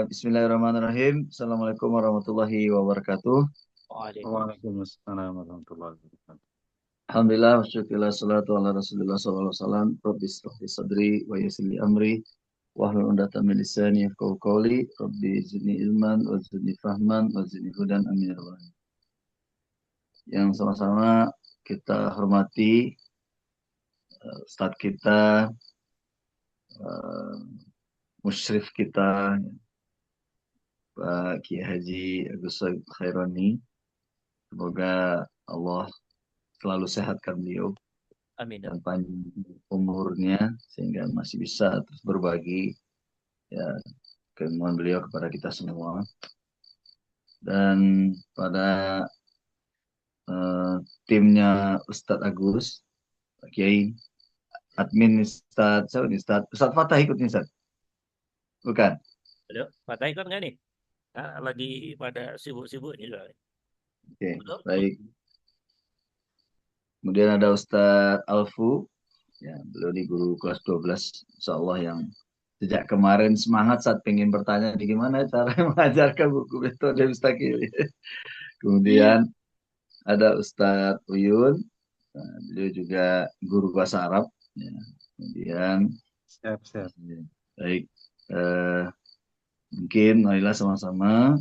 Bismillahirrahmanirrahim. Assalamualaikum warahmatullahi wabarakatuh. Waalaikumsalam warahmatullahi wabarakatuh. Alhamdulillah, wasyukurillah, salatu ala rasulillah sallallahu alaihi wasallam. Rabbi israh li sadri wa yassir li amri wahlul 'uqdatam min lisani yafqahu qawli. Rabbi zidni ilman wa zidni fahman wa zidni hudan amin ya rabbal alamin. Yang sama-sama kita hormati Ustadz kita, uh, musyrif kita, Pak Kiai Haji Agus Soib Khaironi. Semoga Allah selalu sehatkan beliau Amin. dan panjang umurnya sehingga masih bisa terus berbagi ya kemauan beliau kepada kita semua. Dan pada timnya Ustadz Agus, Pak Kiai, admin Ustadz, siapa nih Ustadz? Ustadz Fatah ikut nih Ustadz? Bukan? Halo, Fatah ikut nggak nih? Lagi pada sibuk-sibuk ini loh. Oke, Belum? baik. Kemudian ada Ustadz Alfu, ya, beliau di guru kelas 12, insya Allah, yang sejak kemarin semangat saat pengen bertanya bagaimana cara mengajarkan buku metode Mustaqil. Kemudian ada Ustadz Uyun, nah, beliau juga guru bahasa Arab. Ya. Kemudian Siap. baik, eh, mungkin marilah sama-sama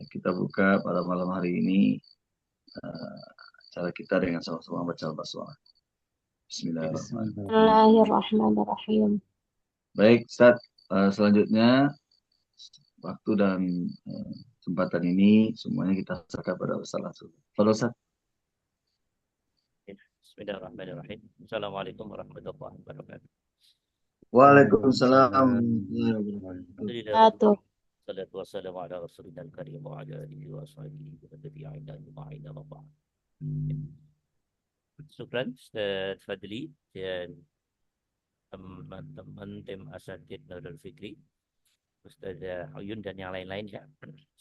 kita buka pada malam hari ini cara kita dengan sama-sama baca al-Basmalah. Bismillahirrahmanirrahim. Bismillah. Bismillahirrahmanirrahim. Baik, Ustadz, selanjutnya waktu dan kesempatan ini semuanya kita serahkan pada Ustadz langsung. Pada Ustadz. Bismillahirrahmanirrahim. Assalamualaikum warahmatullahi wabarakatuh. Waalaikumsalam. Alhamdulillah. Satu. Salatu wassalamu ala rasulillah karim wa ala alihi wa sahbihi wa tabi'ina ma'ina wa ba'd. Syukran Ustaz Fadli dan teman-teman tim Asatidz Nurul Fikri, Ustaz Uyun dan yang lain-lain ya.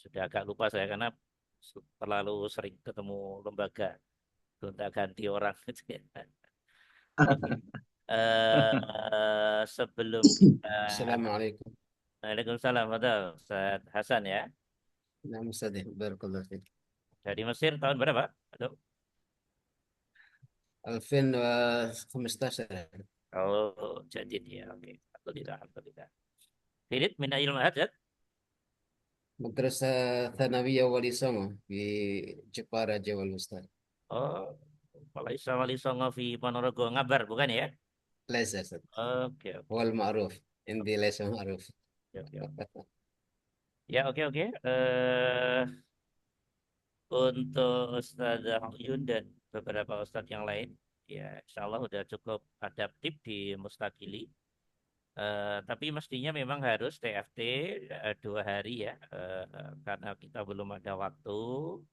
Sudah agak lupa saya karena terlalu sering ketemu lembaga gonta ganti orang gitu ya. Sebelum kita Assalamualaikum. Waalaikumsalam, betul Ustaz Hasan ya. Nah, Ustaz, barakallahu fiik. Dari Mesir tahun berapa? Aduh. 2015. Oh, jadid ya. Oke. Alhamdulillah. Firid min ayil mahad. Madrasah Thanawiyah Wali Songo di Jepara, Jawa Ustaz. Oh, Malaysia Wali Songo di Ponorogo Ngabar bukan ya? Leza, Ustaz. Oke. Wal Ma'ruf. Indi Leza Ma'ruf. Ya, oke. Untuk Ustaz Uyun dan beberapa Ustadz yang lain, ya insya Allah udah cukup adaptif di Mustaqili. Tapi mestinya memang harus TFT 2 hari ya, karena kita belum ada waktu,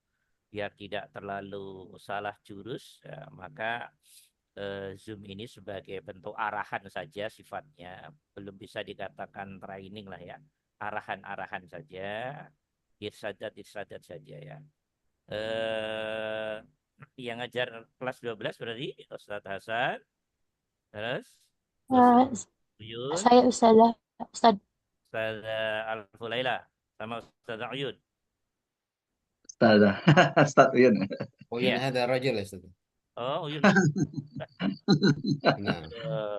biar tidak terlalu salah jurus, ya, maka Zoom ini sebagai bentuk arahan saja sifatnya, belum bisa dikatakan training lah ya, arahan-arahan saja, irsadat saja ya. Yang ngajar kelas 12 berarti Ustadz Hasan, terus Uyun, Saya Ustazah. Ustadz Al-Fulaila, sama Ustadz Uyun. Ustadz Uyun. Uyun Iya. ada rajul, Ustaz. Oh, Uyun. Nah,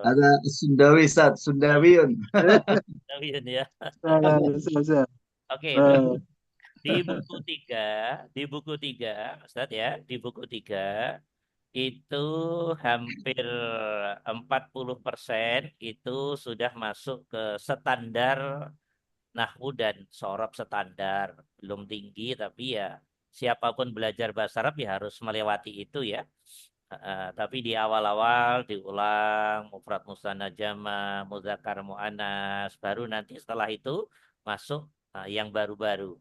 Ada Sundawi, Ustadz Sundawiyun. Uyun ya. Oke, di buku 3, Ustadz ya, di buku 3 itu hampir 40% itu sudah masuk ke standar nahwu dan sorob standar. Belum tinggi tapi ya siapapun belajar bahasa Arab ya harus melewati itu ya. Tapi di awal-awal diulang mufrad musanna jama, muzakkar muannas, baru nanti setelah itu masuk yang baru-baru.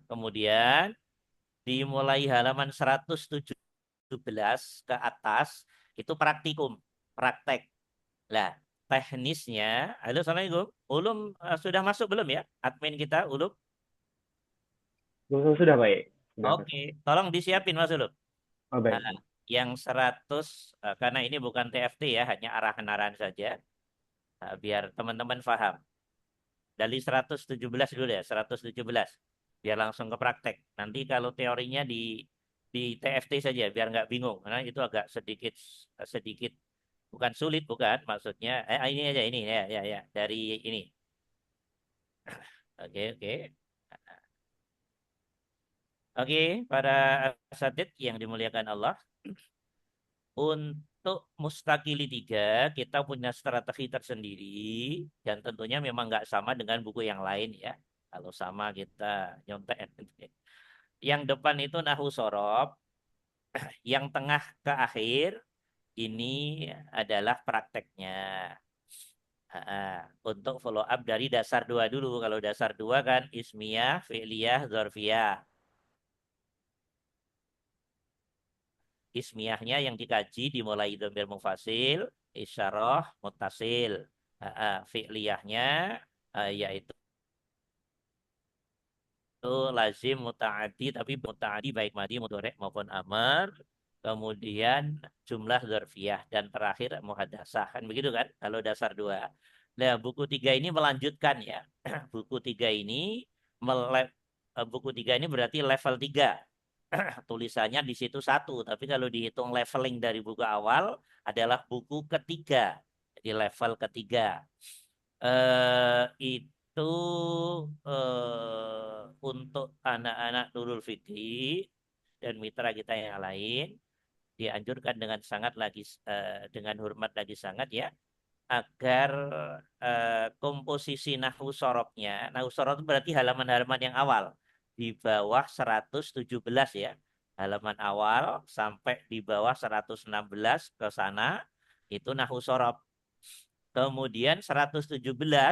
Kemudian dimulai halaman 117 ke atas itu praktek. Lah, teknisnya, halo Assalamualaikum. Ulum sudah masuk belum ya? Admin kita Ulum? Sudah baik. Oke, tolong disiapin Mas Ulum. Oh, baik. Yang 100 karena ini bukan TFT ya, hanya arahan-arahan saja. Biar teman-teman paham. Dari 117 dulu ya, 117. Biar langsung ke praktek. Nanti kalau teorinya di TFT saja, biar nggak bingung. Karena itu agak sedikit sedikit bukan sulit, bukan maksudnya. Ini aja ini ya dari ini. Oke. Oke, para asatidz yang dimuliakan Allah. Untuk Mustakili 3, kita punya strategi tersendiri dan tentunya memang nggak sama dengan buku yang lain ya. Kalau sama kita nyontek. Yang depan itu Nahwu Shorof, yang tengah ke akhir ini adalah prakteknya. Untuk follow up dari dasar 2 dulu. Kalau dasar 2 kan ismiyah, fi'liyah, dzarfiyah. Ismiyahnya yang dikaji dimulai dhamir mufasil, isyarah, muttasil. Fi'liyahnya yaitu lazim, muta'addi, tapi muta'addi baik madi, mudhari' maupun amar. Kemudian jumlah dzarfiyah dan terakhir muhadasah. Kan begitu kan kalau dasar 2. Nah, buku 3 ini melanjutkan ya. Buku 3 ini buku 3 ini berarti level 3. Tulisannya di situ 1, tapi kalau dihitung leveling dari buku awal adalah buku ketiga. Jadi level ketiga. Itu untuk anak-anak Nurul Fikri dan mitra kita yang lain dianjurkan dengan sangat lagi dengan hormat lagi sangat ya, agar komposisi nahwu sorobnya, nahwu sorob itu berarti halaman-halaman yang awal di bawah 117 ya, halaman awal sampai di bawah 116 ke sana itu nahwu sorob. Kemudian 117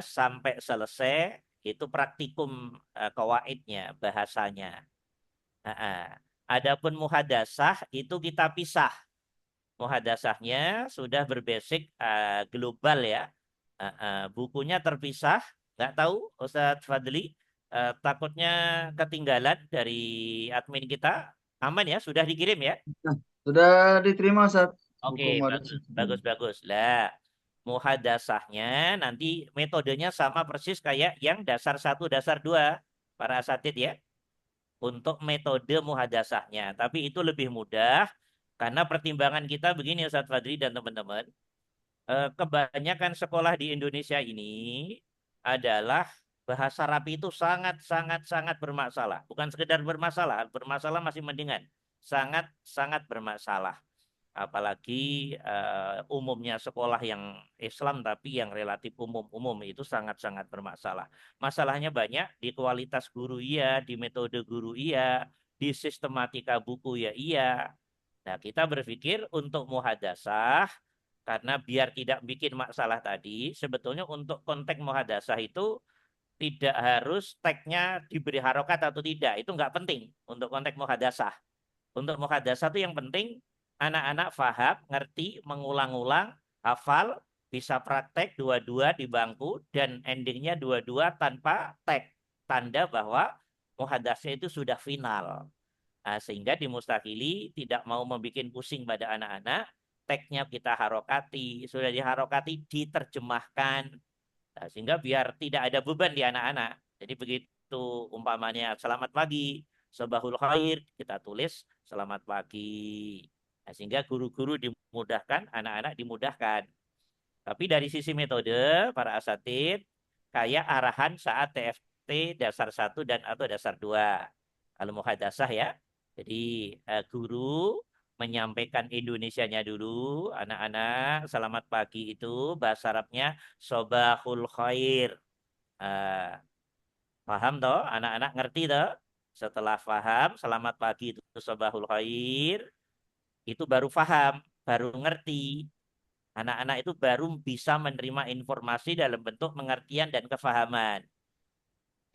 sampai selesai itu praktikum kawaidnya, bahasanya. Adapun muhadasah itu kita pisah. Muhadasahnya sudah berbasic global ya. Bukunya terpisah. Nggak tahu Ustadz Fadli, takutnya ketinggalan dari admin kita. Aman ya, sudah dikirim ya? Sudah diterima saat buku Oke, muhadasah. bagus. Lah, muhadasahnya nanti metodenya sama persis kayak yang dasar 1, dasar 2 para asatidz ya. Untuk metode muhadasahnya. Tapi itu lebih mudah karena pertimbangan kita begini Ustadz Fadli dan teman-teman. Kebanyakan sekolah di Indonesia ini adalah bahasa Arab itu sangat bermasalah. Bukan sekedar bermasalah, bermasalah masih mendingan. Sangat bermasalah. Apalagi umumnya sekolah yang Islam tapi yang relatif umum itu sangat bermasalah. Masalahnya banyak di kualitas guru iya, di metode guru iya, di sistematika buku ya iya. Nah, kita berpikir untuk muhadasah karena biar tidak bikin masalah tadi, sebetulnya untuk konteks muhadasah itu tidak harus tagnya diberi harokat atau tidak. Itu nggak penting untuk konteks muhadasah. Untuk muhadasah itu yang penting anak-anak faham, ngerti, mengulang-ulang, hafal, bisa praktek dua-dua di bangku, dan endingnya dua-dua tanpa tag. Tanda bahwa muhadasah itu sudah final. Nah, sehingga di mustakili tidak mau membuat pusing pada anak-anak, tagnya kita harokati, sudah diharokati, diterjemahkan. Nah, sehingga biar tidak ada beban di anak-anak. Jadi begitu umpamanya selamat pagi, sabahul khair, kita tulis selamat pagi. Nah, sehingga guru-guru dimudahkan, anak-anak dimudahkan. Tapi dari sisi metode, para asatidz, kayak arahan saat TFT dasar 1 dan atau dasar 2. Kalau muhadasah ya. Jadi guru menyampaikan Indonesianya dulu, anak-anak selamat pagi itu bahasa Arabnya sobahul khair. Paham toh? Anak-anak ngerti toh? Setelah paham selamat pagi itu sobahul khair, itu baru paham, baru ngerti. Anak-anak itu baru bisa menerima informasi dalam bentuk pengertian dan kefahaman.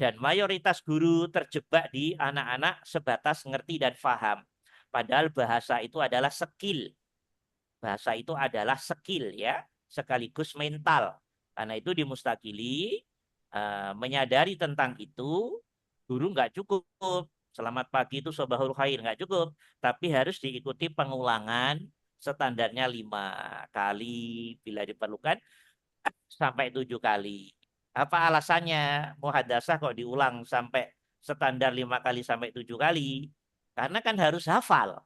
Dan mayoritas guru terjebak di anak-anak sebatas ngerti dan paham. Padahal bahasa itu adalah skill. Bahasa itu adalah skill ya, sekaligus mental. Karena itu di mustakili menyadari tentang itu, guru nggak cukup. Selamat pagi itu sobahul khair nggak cukup, tapi harus diikuti pengulangan standarnya 5 kali bila diperlukan sampai 7 kali. Apa alasannya muhadasah kok diulang sampai standar 5 kali sampai 7 kali? Karena kan harus hafal.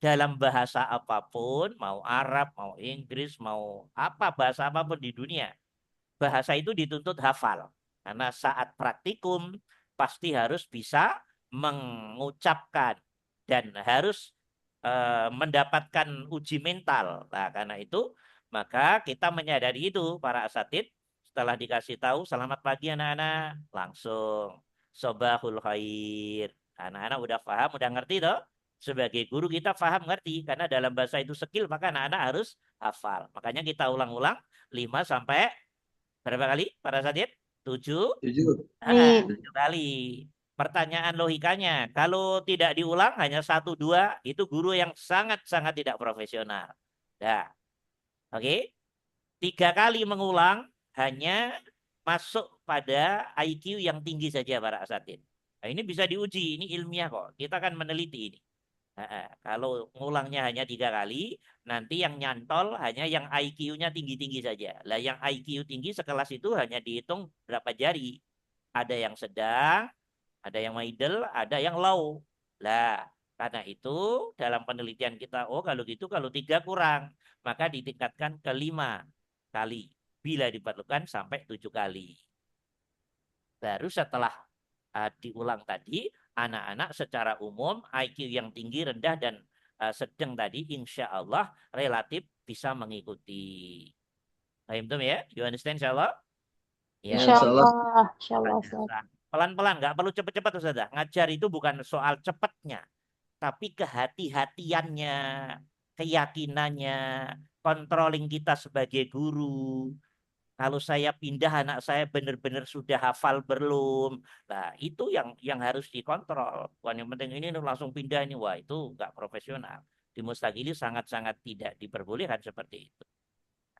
Dalam bahasa apapun, mau Arab, mau Inggris, mau apa bahasa apapun di dunia, bahasa itu dituntut hafal. Karena saat praktikum pasti harus bisa mengucapkan dan harus mendapatkan uji mental. Nah, karena itu maka kita menyadari itu para asatid setelah dikasih tahu selamat pagi anak-anak, langsung sobahul khair. Anak-anak udah paham, udah ngerti toh? Sebagai guru kita paham ngerti karena dalam bahasa itu skill maka anak-anak harus hafal. Makanya kita ulang-ulang 5 sampai berapa kali para asatid? 7. 7. Ah, Amin. 7 kali. Pertanyaan logikanya, kalau tidak diulang hanya 1, 2, itu guru yang sangat-sangat tidak profesional. Nah, oke. 3 kali mengulang hanya masuk pada IQ yang tinggi saja para asatid. Nah, ini bisa diuji, ini ilmiah kok. Kita akan meneliti ini. Kalau ngulangnya hanya 3 kali, nanti yang nyantol hanya yang IQ-nya tinggi-tinggi saja. Lah yang IQ tinggi sekelas itu hanya dihitung berapa jari. Ada yang sedang, ada yang middle, ada yang low. Lah, karena itu dalam penelitian kita, oh kalau gitu kalau 3 kurang, maka ditingkatkan ke 5 kali. Bila diperlukan sampai 7 kali. Baru setelah diulang tadi, anak-anak secara umum IQ yang tinggi, rendah, dan sedang tadi insya Allah relatif bisa mengikuti. Paham tuh ya? You understand insya Allah? Ya. Ya, Insya insyaallah. Allah. Insya Allah, Ustaz. Pelan-pelan, nggak perlu cepet-cepet Ustazah. Ngajar itu bukan soal cepetnya, tapi kehati-hatiannya, keyakinannya, controlling kita sebagai guru. Kalau saya pindah anak saya benar-benar sudah hafal belum? Nah, itu yang harus dikontrol. Bukan yang penting ini langsung pindah ini. Wah, itu nggak profesional. Di Mustaqili sangat-sangat tidak diperbolehkan seperti itu.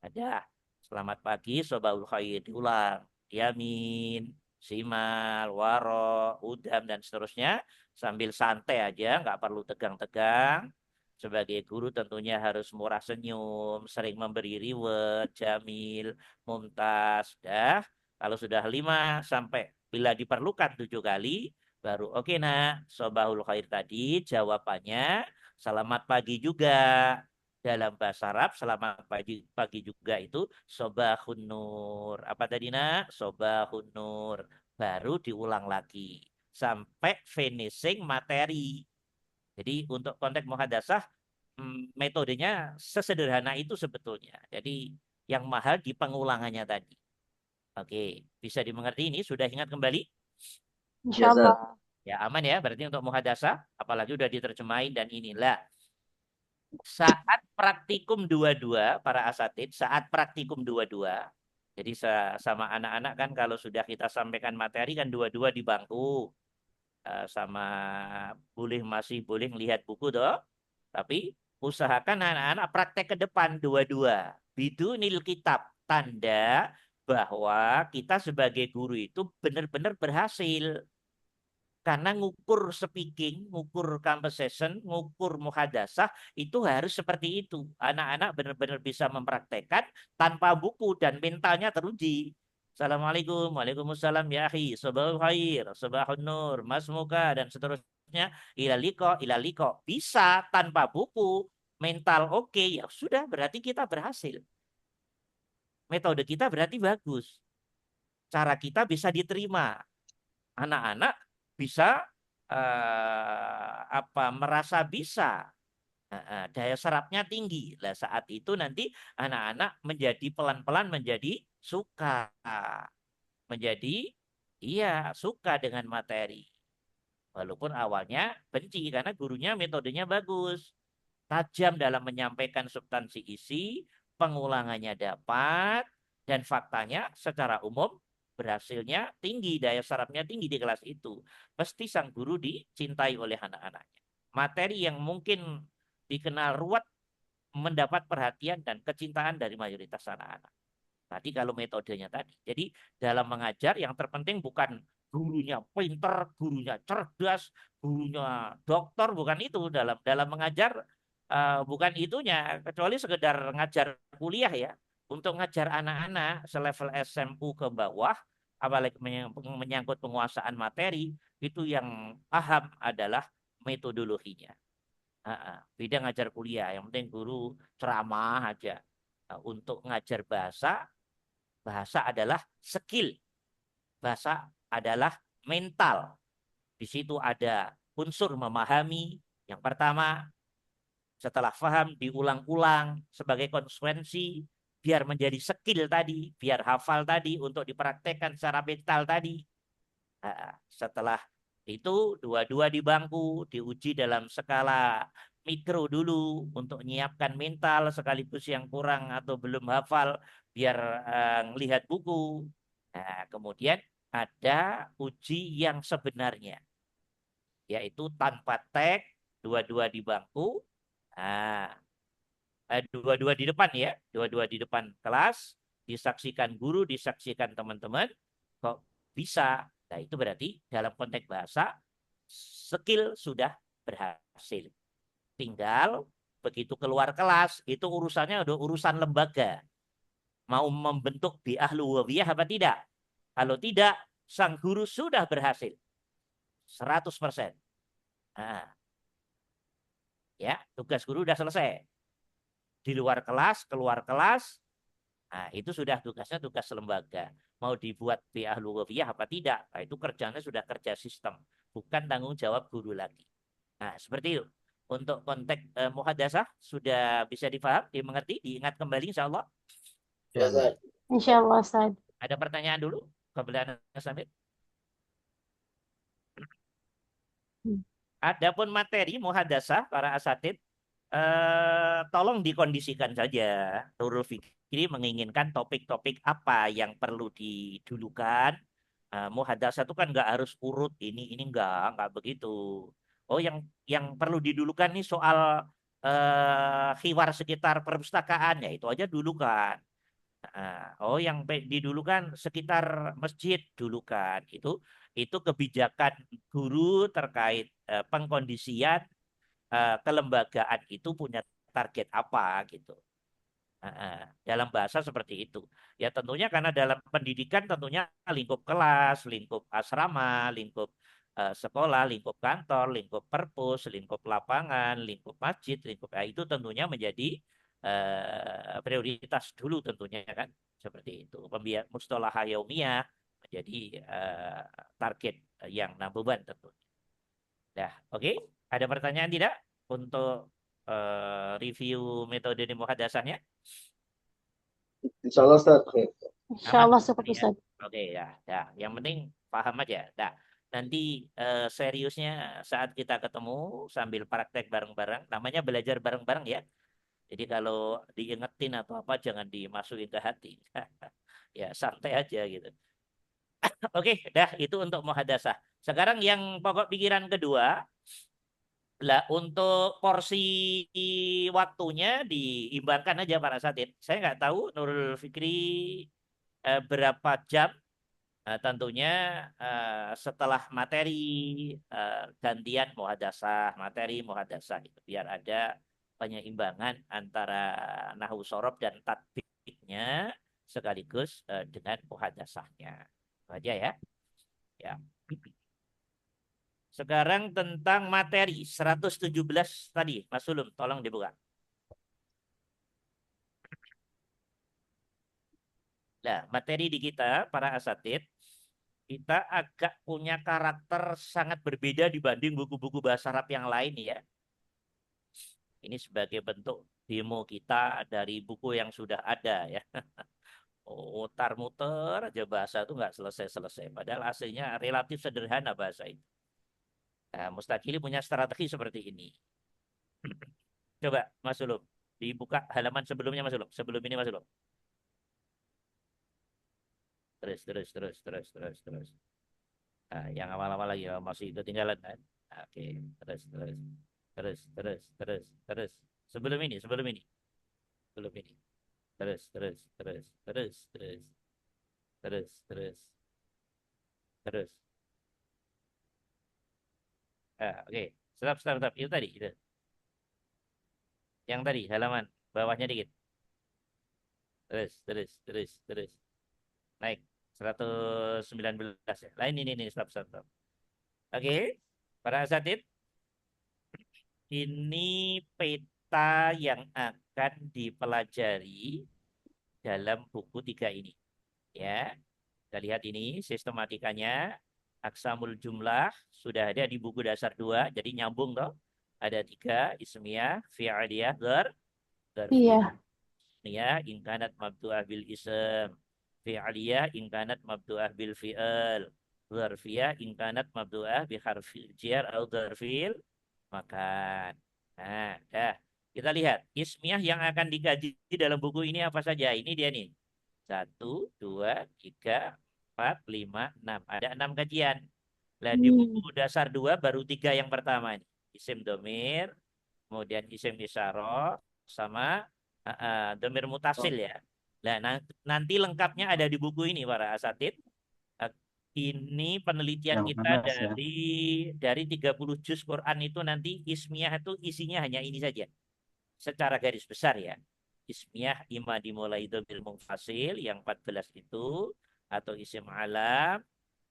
Ada. Selamat pagi, Sobaul Khair. Diulang. Yamin, Simal, Waro, Udam, dan seterusnya. Sambil santai aja, nggak perlu tegang-tegang. Sebagai guru tentunya harus murah senyum, sering memberi reward, jamil, mumtaz. Dah, kalau sudah 5 sampai bila diperlukan 7 kali, baru oke nak, Sobahul Khair tadi jawabannya selamat pagi juga. Dalam bahasa Arab selamat pagi, pagi juga itu sobahun nur. Apa tadi nak? Sobahun nur. Baru diulang lagi sampai finishing materi. Jadi untuk konteks muhadasah metodenya sesederhana itu sebetulnya. Jadi yang mahal di pengulangannya tadi. Oke, bisa dimengerti ini? Sudah ingat kembali? Insya Ya, Ustaz. Allah. Ya aman ya, berarti untuk muhadasah, apalagi udah diterjemahin dan inilah. Saat praktikum dua-dua, para asatid, saat praktikum dua-dua, jadi sama anak-anak kan kalau sudah kita sampaikan materi kan dua-dua di bangku, sama masih boleh lihat buku toh, tapi usahakan anak-anak praktek ke depan dua-dua. Bidunil kitab, tanda bahwa kita sebagai guru itu benar-benar berhasil. Karena ngukur speaking, ngukur conversation, ngukur muhadasah itu harus seperti itu. Anak-anak benar-benar bisa mempraktekkan tanpa buku dan mentalnya teruji. Assalamualaikum, waalaikumsalam ya akhi, sabahul khair, sabahun nur, mas muka dan seterusnya. Ilaliko. Bisa tanpa buku, mental oke, ya sudah berarti kita berhasil. Metode kita berarti bagus. Cara kita bisa diterima. Anak-anak bisa merasa bisa, daya serapnya tinggi. Lah saat itu nanti anak-anak menjadi pelan-pelan menjadi suka, menjadi suka dengan materi. Walaupun awalnya benci karena gurunya metodenya bagus, tajam dalam menyampaikan substansi isi, pengulangannya dapat, dan faktanya secara umum berhasilnya tinggi, daya serapnya tinggi di kelas itu. Pasti sang guru dicintai oleh anak-anaknya. Materi yang mungkin dikenal ruwet mendapat perhatian dan kecintaan dari mayoritas anak-anak. Tadi kalau metodenya tadi. Jadi dalam mengajar yang terpenting bukan gurunya pinter, gurunya cerdas, gurunya dokter, bukan itu dalam mengajar bukan itunya kecuali sekedar ngajar kuliah ya. untuk ngajar anak-anak selevel SMU ke bawah, apalagi menyangkut penguasaan materi, itu yang paham adalah metodologinya. Beda ngajar kuliah, yang penting guru ceramah aja. Untuk ngajar bahasa, bahasa adalah skill, bahasa adalah mental. Di situ ada unsur memahami. Yang pertama, setelah paham diulang-ulang sebagai konsekuensi biar menjadi skill tadi, biar hafal tadi untuk dipraktekkan secara mental tadi. Setelah itu dua-dua di bangku diuji dalam skala mikro dulu untuk menyiapkan mental sekaligus yang kurang atau belum hafal biar melihat buku. Nah, kemudian ada uji yang sebenarnya yaitu tanpa tag, dua-dua di bangku. Nah, dua-dua di depan ya, dua-dua di depan kelas, disaksikan guru, disaksikan teman-teman, kok bisa? Nah, itu berarti dalam konteks bahasa, skill sudah berhasil. Tinggal begitu keluar kelas, itu urusannya udah urusan lembaga. Mau membentuk bi'ahlu wawiyah apa tidak? Kalau tidak, sang guru sudah berhasil. 100%. Nah, ya, tugas guru sudah selesai. Di luar kelas, keluar kelas, nah, itu sudah tugasnya tugas lembaga. Mau dibuat bi'ahlu wawiyah apa tidak? Nah, itu kerjanya sudah kerja sistem. Bukan tanggung jawab guru lagi. Nah, seperti itu. Untuk konteks muhadasah sudah bisa difaham, dimengerti, diingat kembali insya Allah. Insya Allah, Ustaz. Ada pertanyaan dulu? Kebetulan Samir. Adapun materi muhadasah para asatid, tolong dikondisikan saja. Nurul Fikri menginginkan topik-topik apa yang perlu didulukan. Muhadasah itu kan nggak harus urut ini nggak begitu. Oh, yang perlu didulukan nih soal hiwar sekitar perpustakaan ya itu aja dulukan. Oh, yang didulukan sekitar masjid dulukan itu kebijakan guru terkait pengkondisian kelembagaan itu punya target apa gitu. Dalam bahasa seperti itu. Ya tentunya karena dalam pendidikan tentunya lingkup kelas, lingkup asrama, lingkup sekolah, lingkup kantor, lingkup perpus, lingkup lapangan, lingkup masjid, lingkup itu tentunya menjadi prioritas dulu tentunya kan seperti itu. Mustalah yaumiyah menjadi target yang number one tentunya. Nah, oke. Ada pertanyaan tidak untuk review metode muhadasahnya? Insya Allah Ustaz. Insya Allah cukup, Ya. Ustaz. Oke ya, ya. Yang penting paham aja. Nah, nanti seriusnya saat kita ketemu sambil praktek bareng-bareng, namanya belajar bareng-bareng ya. Jadi kalau diingetin atau apa jangan dimasukin ke hati. Ya santai aja gitu. Oke, dah itu untuk muhadasah. Sekarang yang pokok pikiran kedua, lah untuk porsi waktunya diimbangkan aja para asatid. Saya nggak tahu Nurul Fikri berapa jam. Tentunya setelah materi gantian muhadasah, materi muhadasah itu biar ada penyeimbangan antara nahwu sorob dan tatbiknya sekaligus dengan muhadasahnya. Itu aja ya. Ya. Sekarang tentang materi 117 tadi, Mas Sulum, tolong dibuka. Nah, materi di kita para asatid kita agak punya karakter sangat berbeda dibanding buku-buku bahasa Arab yang lain ya. Ini sebagai bentuk demo kita dari buku yang sudah ada ya. Mutar-muter aja bahasa itu nggak selesai-selesai. Padahal aslinya relatif sederhana bahasa itu. Nah, Mustaqili punya strategi seperti ini. Coba Mas Ulum, dibuka halaman sebelumnya Mas Ulum. Sebelum ini Mas Ulum. Terus. Nah, yang awal-awal lagi masih ketinggalan kan? Oke, terus. Sebelum ini. Sebelum ini. Terus. Oke. Stop. Itu tadi, itu. Yang tadi halaman bawahnya dikit. Terus. Naik 119 ya. Lain ini stop. Oke. Para asatid, ini peta yang akan dipelajari dalam buku 3 ini. Ya. Kita lihat ini sistematikanya. Aksamul jumlah sudah ada di buku dasar 2, jadi nyambung toh. Ada 3, ismiyah, fi'aliyah, Iya. dzarfiyah. Ismiyah in kanat mabdu'ah bil ism. Fi'aliyah in kanat mabdu'ah bil fi'al. Dzarfiyah in kanat mabdu'ah bi harfil jar atau dzarfil makan. Nah, dah. Kita lihat ismiyah yang akan dikaji dalam buku ini apa saja. Ini dia nih. 1, 2, 3, 4, 5, 6. Ada 6 kajian. Nah, di buku dasar 2 baru 3 yang pertama ini. Isim domir, kemudian isim isyarah, sama domir mutasil ya. Nah, nanti lengkapnya ada di buku ini para asatid. Ini penelitian Yang kita mana ya? dari 30 juz Quran itu nanti ismiyah itu isinya hanya ini saja. Secara garis besar ya. Ismiyah ima dimulai domir munfasil yang 14 itu, atau isim alam,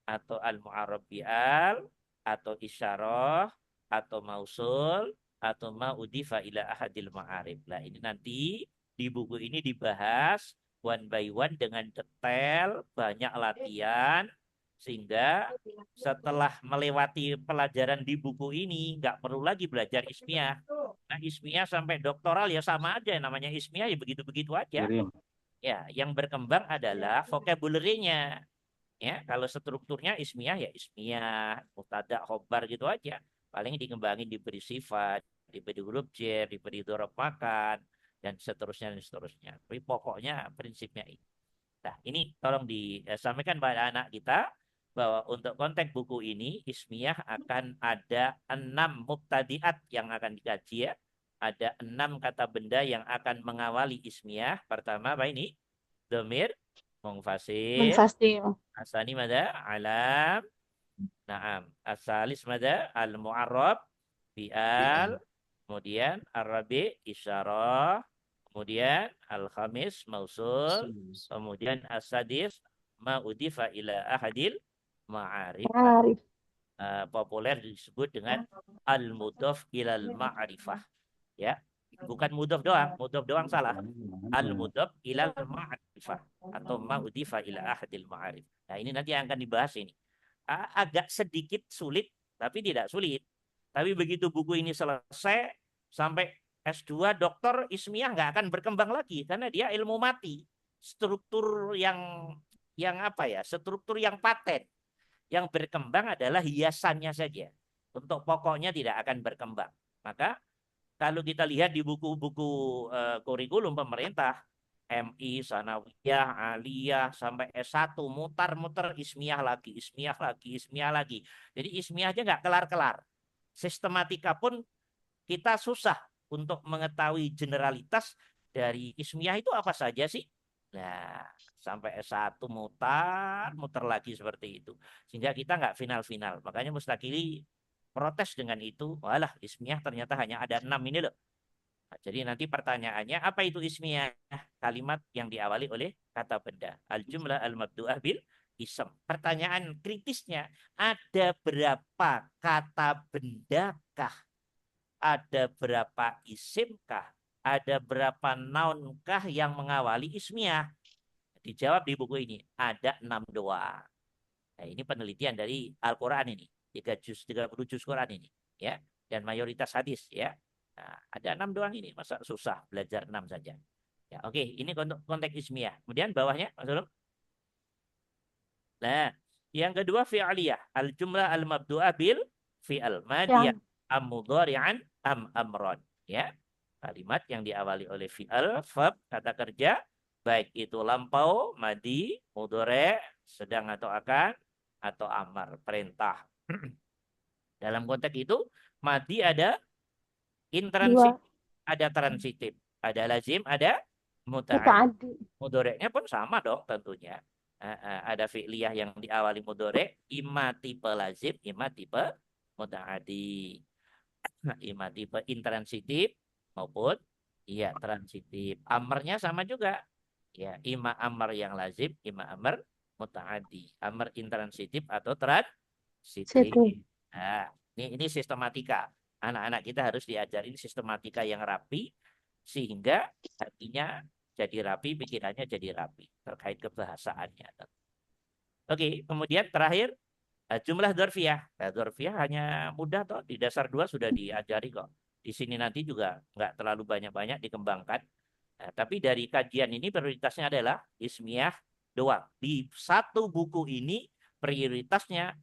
atau al-mu'arrab bi'al, atau isyarah, atau mausul, atau ma'udifa ila ahadil ma'arif. Nah, ini nanti di buku ini dibahas one by one dengan detail, banyak latihan, sehingga setelah melewati pelajaran di buku ini, nggak perlu lagi belajar ismiyah. Nah, ismiyah sampai doktoral ya sama aja, namanya ismiyah ya begitu-begitu aja. Kirim. Ya, yang berkembang adalah vocabulary-nya. Ya, kalau strukturnya ismiyah ya ismiyah, mubtada, khobar gitu aja. Paling dikembangin diberi sifat, diberi huruf jar, diberi dhorob makan, dan seterusnya. Tapi pokoknya prinsipnya ini. Nah, ini tolong disampaikan pada anak kita bahwa untuk konteks buku ini ismiyah akan ada 6 mubtadiat yang akan dikaji ya. Ada 6 kata benda yang akan mengawali ismiyah. Pertama apa ini? Domir, munfasil, Munfasil. asani mada alam, naam, asalis mada al mu'arrab bi'al, kemudian arabi isyarah, kemudian al khamis mausul, kemudian asadis ma udifa ila ahadil ma'arif, Arif. populer disebut dengan al mudhaf ilal ma'rifah ya, bukan mudhaf doang salah, al mudhaf ilal ma'rifah atau ma udifa ila ahadil ma'arif. Nah, ini nanti yang akan dibahas ini. Agak sedikit sulit, tapi tidak sulit. Tapi begitu buku ini selesai, sampai S2 doktor ismiyah nggak akan berkembang lagi, karena dia ilmu mati. Struktur yang apa ya? Struktur yang paten. Yang berkembang adalah hiasannya saja. Untuk pokoknya tidak akan berkembang. Maka kalau kita lihat di buku-buku kurikulum pemerintah, MI, Sanawiyah, Aliyah, sampai S1, mutar-mutar ismiyah lagi. Jadi ismiyah aja nggak kelar-kelar. Sistematika pun kita susah untuk mengetahui generalitas dari ismiyah itu apa saja sih. Nah, sampai S1 mutar lagi seperti itu. Sehingga kita nggak final-final. Makanya Mustaqili protes dengan itu. Walah, ismiyah ternyata hanya ada 6 ini loh. Nah, jadi nanti pertanyaannya, apa itu ismiyah? Kalimat yang diawali oleh kata benda. Al-jumlah al-mabdu'ah bil ism. Pertanyaan kritisnya, ada berapa kata bendakah? Ada berapa isimkah? Ada berapa nounkah yang mengawali ismiyah? Dijawab di buku ini, ada 6 doang. Nah, ini penelitian dari Al-Quran ini. 30 juz Quran ini. Ya. Dan mayoritas hadis ya. Nah, ada 6 doang ini, masa susah belajar 6 saja. Ya, oke, ini konteks ismiyah. Kemudian bawahnya, Mas Ulum. Nah, yang kedua fi'aliyah, al-jumlah al-mabdu'ah bil fi'al madiyah am mudhari'an am amron, ya. Kalimat yang diawali oleh fi'al, verb, kata kerja, baik itu lampau, madi, mudhari', sedang atau akan, atau amar, perintah. Dalam konteks itu, madi ada intransitif, ada transitif, ada lazim, ada muta'addi. Mudhari'nya pun sama dong tentunya. Ada fi'liyah yang diawali mudhari', imma tipe lazim, imma tipe muta'addi. Imma tipe intransitif maupun iya transitif. Amarnya sama juga. Ya, ima amr yang lazim, ima amr muta'addi. Amr intransitif atau transitif. Situ. Nah, ini sistematika. Anak-anak kita harus diajarin sistematika yang rapi sehingga artinya jadi rapi, pikirannya jadi rapi terkait kebahasaannya. Oke, kemudian terakhir jumlah dzarfiyah. Nah, dzarfiyah hanya mudah toh, di dasar 2 sudah diajari kok. Di sini nanti juga nggak terlalu banyak-banyak dikembangkan. Nah, tapi dari kajian ini prioritasnya adalah ismiyah doang. Di satu buku ini prioritasnya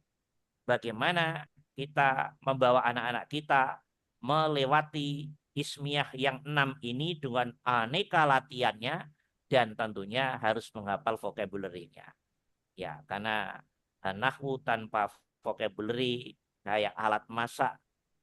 bagaimana kita membawa anak-anak kita melewati ismiyah yang 6 ini dengan aneka latihannya dan tentunya harus menghafal vocabulary-nya. Ya, karena nahwu tanpa vocabulary kayak alat masak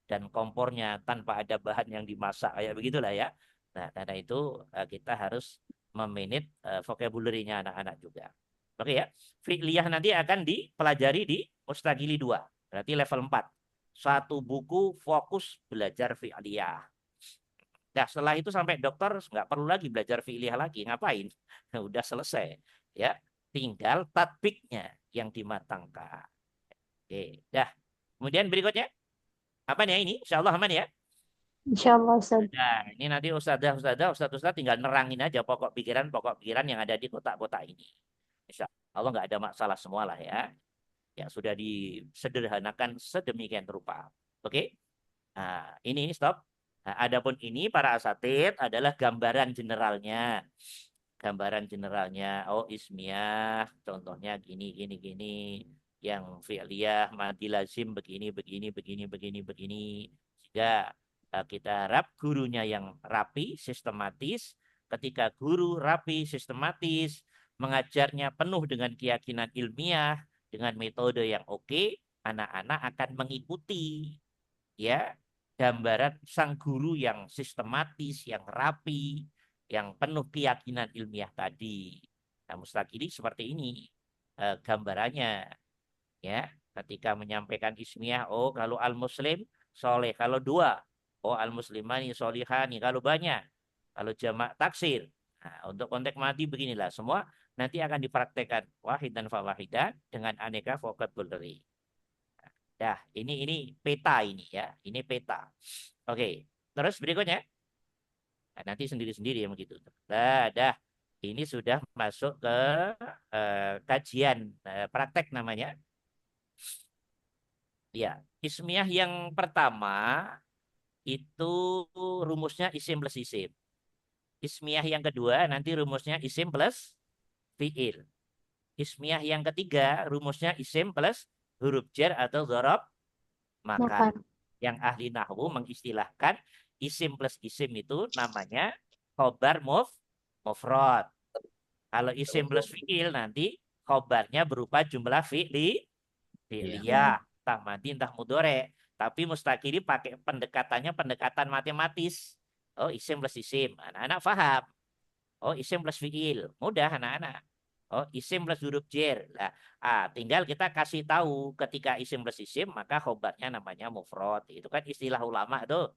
dan kompornya tanpa ada bahan yang dimasak kayak begitulah ya. Nah, karena itu kita harus memanage vocabulary-nya anak-anak juga. Oke ya. Fi'liyah nanti akan dipelajari di Mustaqili 2. Berarti level 4. Satu buku fokus belajar fi'liyah. Nah, setelah itu sampai dokter nggak perlu lagi belajar fi'liyah lagi. Ngapain? Udah selesai. Ya, tinggal tatbiknya yang dimatangkan. Oke, dah. Kemudian berikutnya apa nih ini? Insya Allah aman ya. Insyaallah Ustaz. Nah, ini nanti ustadz tinggal nerangin aja pokok pikiran yang ada di kotak-kotak ini. Insya Allah nggak ada masalah semua lah ya. Ya sudah disederhanakan sedemikian rupa. Oke? Nah, ini stop. Nah, adapun ini para asatid adalah gambaran generalnya. Gambaran generalnya, oh ismiyah, contohnya gini, gini, gini. Yang fi'liyah, madi lazim, begini, begini, begini, begini, begini. Sehingga kita harap gurunya yang rapi, sistematis. Ketika guru rapi, sistematis, mengajarnya penuh dengan keyakinan ilmiah, dengan metode yang oke, anak-anak akan mengikuti ya gambaran sang guru yang sistematis, yang rapi, yang penuh keyakinan ilmiah tadi. Nah, Mustaqili seperti ini gambarannya ya. Ketika menyampaikan ismiyah, oh kalau al-muslim soleh, kalau 2, oh al-muslimani solihani, kalau banyak, kalau jamak taksir. Nah, untuk konteks mati beginilah semua nanti akan dipraktekkan wahid dan fawahidan dengan aneka vocabulary. Dah, ini peta ini ya, ini peta. Oke, terus berikutnya. Nah, nanti sendiri-sendiri yang begitu. Dah, ini sudah masuk ke kajian praktek namanya. Ya, ismiyah yang pertama itu rumusnya isim plus isim. Ismiyah yang kedua nanti rumusnya isim plus fiil. Ismiyah yang ketiga rumusnya isim plus huruf jar atau dzaraf makan. Makan. Yang ahli nahwu mengistilahkan isim plus isim itu namanya khobar mufrad. Kalau isim plus fiil nanti khobarnya berupa jumlah fi'liyah, entah madi entah mudhore. Tapi mustaqili pakai pendekatan matematis. Oh, isim plus isim. Anak-anak paham. Oh, isim plus fiil. Mudah anak-anak. Oh, isim plus huruf jar. Nah, tinggal kita kasih tahu ketika isim plus isim maka khobarnya namanya mufrad. Itu kan istilah ulama tuh.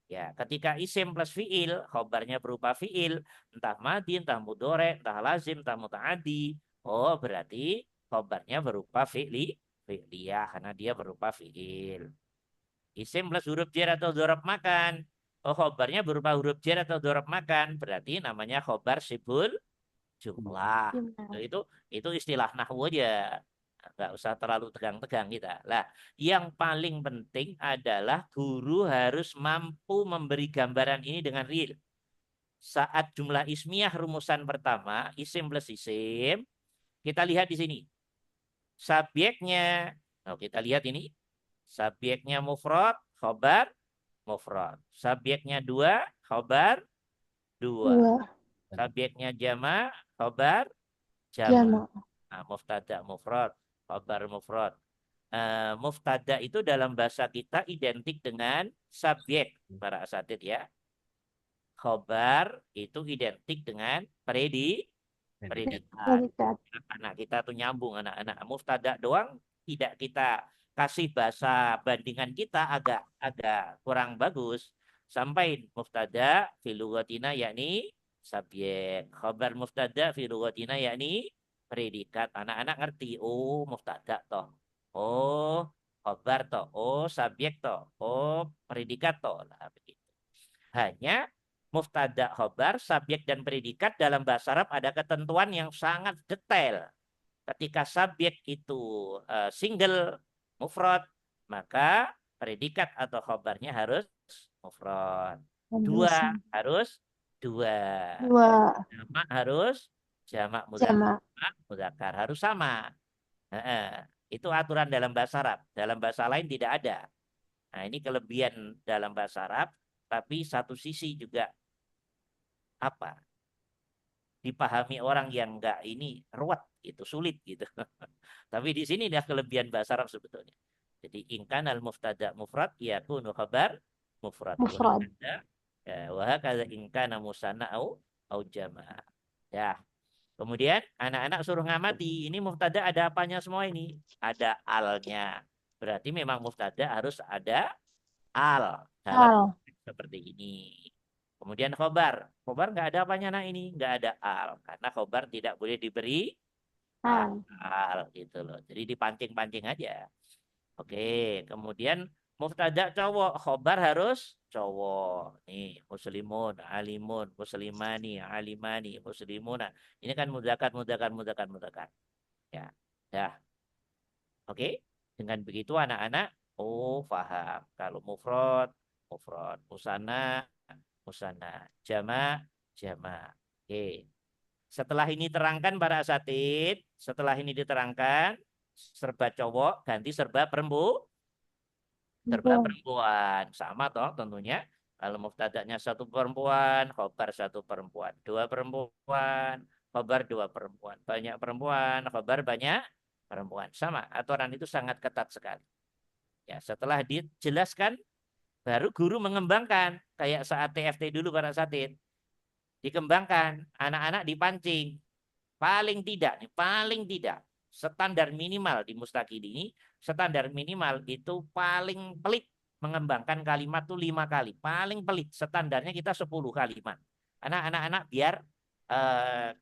Ya, ketika isim plus fiil, khobarnya berupa fiil, entah madi, entah mudhore, entah lazim, entah muta'addi. Oh, berarti khobarnya berupa fi'liyah karena dia berupa fiil. Isim plus huruf jar atau dzaraf makan. Oh, khobarnya berupa huruf jar atau dzaraf makan, berarti namanya khobar sibul jumlah. Itu istilah nahwu aja. Nggak usah terlalu tegang-tegang kita. Lah, yang paling penting adalah guru harus mampu memberi gambaran ini dengan real. Saat jumlah ismiyah rumusan pertama, isim plus isim, kita lihat di sini. Subjeknya, kita lihat ini. Subjeknya mufrad, khobar, mufrad. Subjeknya 2, khobar, 2. Subjeknya jama, khobar, jama. Nah, muftada mufrad, khobar mufrad. Muftada itu dalam bahasa kita identik dengan subjek para asatid ya. Khobar itu identik dengan predikat. Anak kita tuh nyambung anak-anak. Muftada doang tidak kita kasih bahasa bandingan kita agak kurang bagus. Sampai muftada fil lughatina yakni subjek. Khabar mubtada fi lughatina yakni predikat. Anak-anak ngerti. Oh, mubtada toh. Oh, khabar toh. Oh, subjek toh. Oh, predikat toh. Nah, begitu. Hanya mubtada, khabar, subjek dan predikat dalam bahasa Arab ada ketentuan yang sangat detail. Ketika subjek itu single mufrad, maka predikat atau khabarnya harus mufrad. Dua harus dua. Dua. Jamak harus jamak Jamak. mudzakkar harus sama. Itu aturan dalam bahasa Arab. Dalam bahasa lain tidak ada. Nah, ini kelebihan dalam bahasa Arab, tapi satu sisi juga apa? Dipahami orang yang enggak ini ruwet gitu, sulit gitu. Tapi di sini dia kelebihan bahasa Arab sebetulnya. Jadi ingkan al muftada mufrad yakunu khabar mufrad. Mufrad. Wa hakadha ingkana musanna au jama'. Ya. Kemudian anak-anak suruh ngamati. Ini muftada ada apanya semua ini? Ada alnya. Berarti memang muftada harus ada al dalam seperti ini. Kemudian khobar. Khobar nggak ada apanya nah ini. Nggak ada al. Karena khobar tidak boleh diberi al gitu loh. Jadi dipancing-pancing aja. Oke. Kemudian muftada cowok. Khobar harus cowok. Nih muslimun, alimun, muslimani, alimani, muslimuna. Ini kan mudzakkar. Ya. Ya. Oke. Dengan begitu anak-anak paham. Kalau mufrad, musanna, jama'. Oke. Setelah ini terangkan para asatid, setelah ini diterangkan serba cowok ganti serba perempuan. Sama toh tentunya. Kalau muftadanya satu perempuan, khobar satu perempuan. Dua perempuan, khobar dua perempuan. Banyak perempuan, khobar banyak perempuan. Sama, aturan itu sangat ketat sekali. Ya, setelah dijelaskan, baru guru mengembangkan. Kayak saat TFT dulu para asatid. Dikembangkan, anak-anak dipancing. Paling tidak, standar minimal di Mustaqil ini, standar minimal itu paling pelit mengembangkan kalimat tuh 5 kali. Paling pelit, standarnya kita 10 kalimat. Anak-anak biar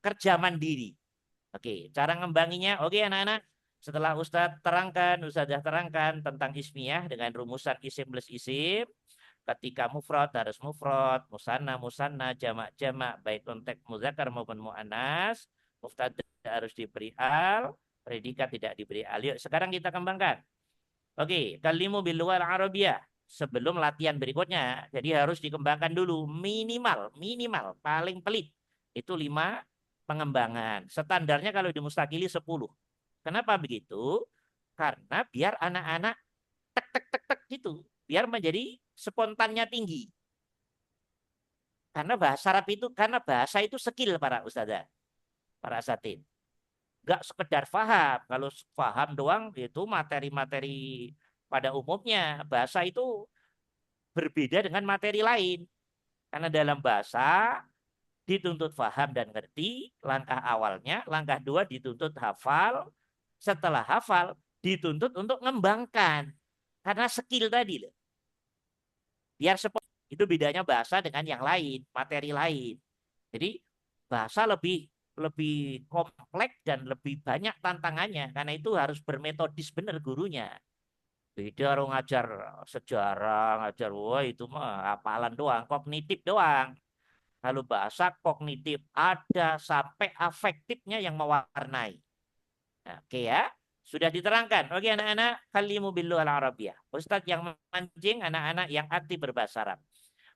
kerja mandiri. Oke, cara ngembanginya, oke anak-anak. Setelah Ustadzah terangkan tentang ismiyah dengan rumusan isim plus isim, ketika mufrad harus mufrad, musanna, jamak, baik konteks muzakkar maupun muannas, mubtada harus diberi al, predikat tidak diberi al. Yuk, sekarang kita kembangkan. Oke, kalimu bil lughal arabiyah sebelum latihan berikutnya. Jadi harus dikembangkan dulu minimal paling pelit itu 5 pengembangan. Standarnya kalau di Mustaqili 10. Kenapa begitu? Karena biar anak-anak tek gitu, biar menjadi spontannya tinggi. Karena bahasa itu skill para ustadzah, para asatid. Gak sekedar paham. Kalau paham doang itu materi-materi pada umumnya. Bahasa itu berbeda dengan materi lain. Karena dalam bahasa dituntut paham dan ngerti, langkah awalnya. Langkah 2 dituntut hafal. Setelah hafal dituntut untuk mengembangkan. Karena skill tadi loh. Biar itu bedanya bahasa dengan yang lain, materi lain. Jadi bahasa lebih kompleks dan lebih banyak tantangannya. Karena itu harus bermetodis benar gurunya. Beda orang ngajar sejarah, ngajar wah itu mah hafalan doang, kognitif doang. Kalau bahasa kognitif ada sampai afektifnya yang mewarnai. Nah, oke ya. Sudah diterangkan. Oke anak-anak, kalimu billu al-arabiyah. Ustadz yang mancing anak-anak yang aktif berbahasa Arab.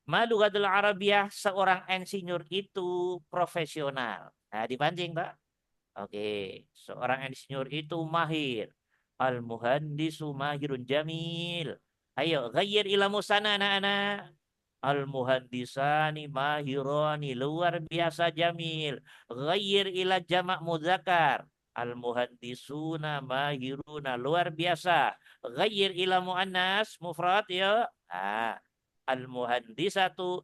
Lughatul Arabiyah, seorang insinyur itu profesional. Nah, dipancing, Pak. Oke, seorang insinyur itu mahir. Al-muhandisu mahirun jamil. Ayo, ghayyir ila musana anak-anak. Al-muhandisani mahirani, luar biasa jamil. Ghayyir ila jamak mudzakkar. Al-muhandisuna mahiruna, luar biasa. Ghayyir ila muannas mufrad ya. Al-muhandisatu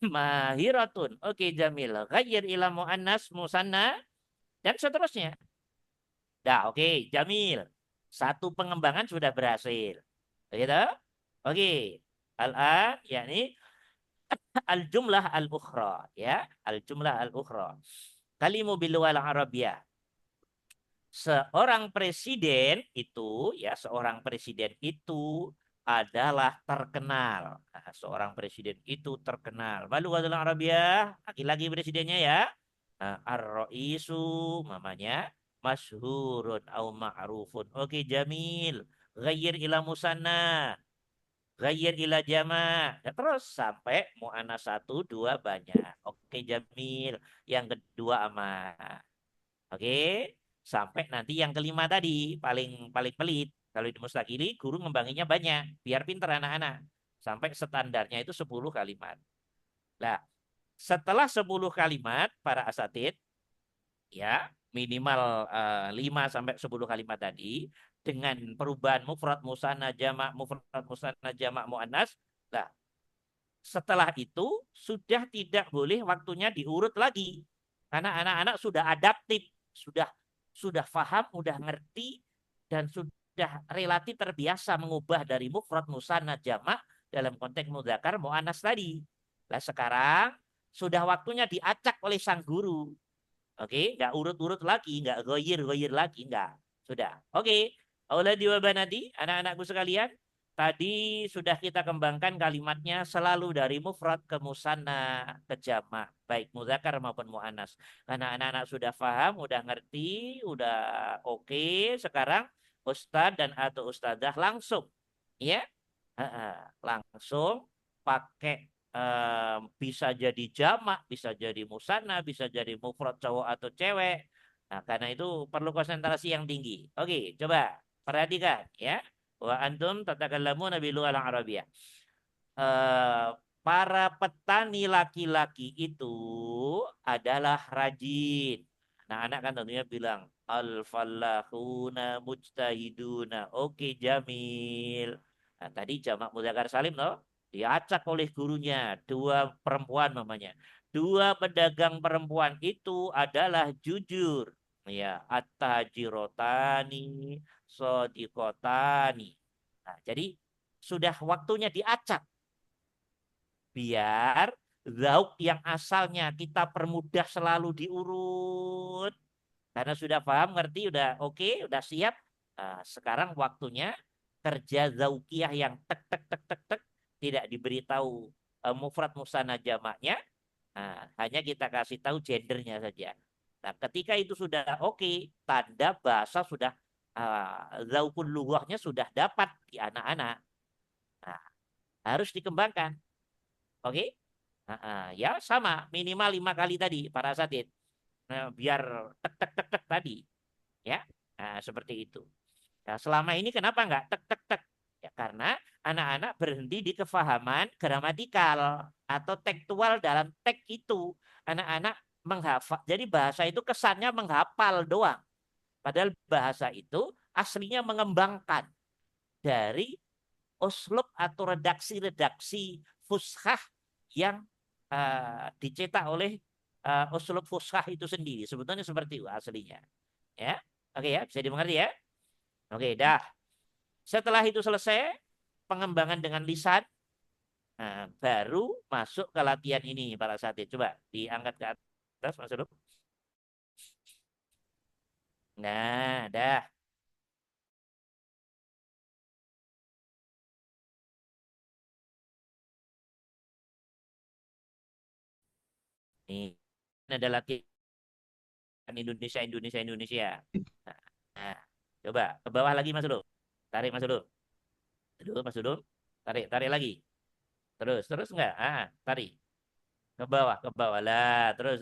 mahiratun. Oke, jamil. Ghayyir ila muannas musanna dan seterusnya. Dah, oke, jamil. Satu pengembangan sudah berhasil. Begitu? Oke. Al-an yakni al-jumlah al-ukhra, ya, al-jumlah al-ukhra. Kalimu bil lughah al-arabiyyah. Seorang presiden itu, ya, seorang presiden itu adalah terkenal. Nah, seorang presiden itu terkenal. Balu adalah Arabiah, lagi-lagi presidennya ya. Nah, ar-ra'isu namanya masyhurun au ma'rufun. Oke, Jamil. Ghayyir ila musanna. Ghayyir ila jama'. Ya, terus sampai mu'annas 1, 2 banyak. Oke, Jamil. Yang kedua aman. Oke, sampai nanti yang kelima tadi paling paling pelit. Kalau di Mustaqili guru ngembanginnya banyak, biar pinter anak-anak. Sampai standarnya itu 10 kalimat. Nah, setelah 10 kalimat para asatid, ya minimal 5 sampai 10 kalimat tadi dengan perubahan mufrad musanna jamak mufrad musanna jamak muannas. Nah, setelah itu sudah tidak boleh waktunya diurut lagi. Karena anak-anak sudah adaptif, sudah paham, sudah ngerti, dan sudah relatif terbiasa mengubah dari mufrad musanna jamak dalam konteks mudzakkar muannas tadi. Nah, sekarang sudah waktunya diacak oleh sang guru. Oke, nggak urut-urut lagi, nggak goyir-goyir lagi, nggak. Sudah. Oke, auladi wa banati, anak-anakku sekalian, tadi sudah kita kembangkan kalimatnya selalu dari mufrad ke musanna ke jamak, baik muzakkar maupun muannas. Karena anak-anak sudah paham, udah ngerti, udah oke, sekarang ustadz dan atau ustadzah langsung, ya, langsung pakai bisa jadi jamak, bisa jadi musanna, bisa jadi mufrad cowok atau cewek. Nah, karena itu perlu konsentrasi yang tinggi. Oke, coba perhatikan ya. Wa antum tatakallamuna bil lughal arabiyyah. Para petani laki-laki itu adalah rajin. Anak-anak kan tentunya bilang al-fallahuna mujtahiduna. Oke, Jamil. Nah, tadi jamak mudzakkar salim loh. Diacak oleh gurunya, 2 perempuan namanya. 2 pedagang perempuan itu adalah jujur. Ya, at-tajirotani, sodikotani. Nah, jadi sudah waktunya diacak. Biar zauk yang asalnya kita permudah selalu diurut. Karena sudah paham, ngerti, udah oke, udah siap. Nah, sekarang waktunya kerja zaukiyah yang tek tek tek tek tek tidak diberitahu mufrad musanna jamaknya. Nah, hanya kita kasih tahu gendernya saja. Nah, ketika itu sudah oke, tanda bahasa sudah zaukul lughahnya sudah dapat di anak-anak. Nah, harus dikembangkan. Oke? Ya sama, minimal 5 kali tadi para asatid. Nah, biar tek tek tek tek tadi, ya. Nah, seperti itu. Nah, selama ini kenapa enggak tek tek tek? Ya karena anak-anak berhenti di kefahaman gramatikal atau tekstual dalam teks itu. Anak-anak menghafal. Jadi bahasa itu kesannya menghafal doang. Padahal bahasa itu aslinya mengembangkan dari uslub atau redaksi-redaksi fushah yang dicetak oleh uslub fushah itu sendiri. Sebetulnya seperti itu aslinya. Ya, oke ya, bisa dimengerti ya. Oke, dah. Setelah itu selesai pengembangan dengan lisan, baru masuk ke latihan ini para asatid. Coba diangkat ke atas, Mas Rum. Nah, dah. Ini ada latihan Indonesia. Nah, coba ke bawah lagi Mas Rum. Tarik Mas Rum. Aduh, Mas Rum. Tarik lagi. Terus enggak? Tarik. Ke bawah lah. Terus.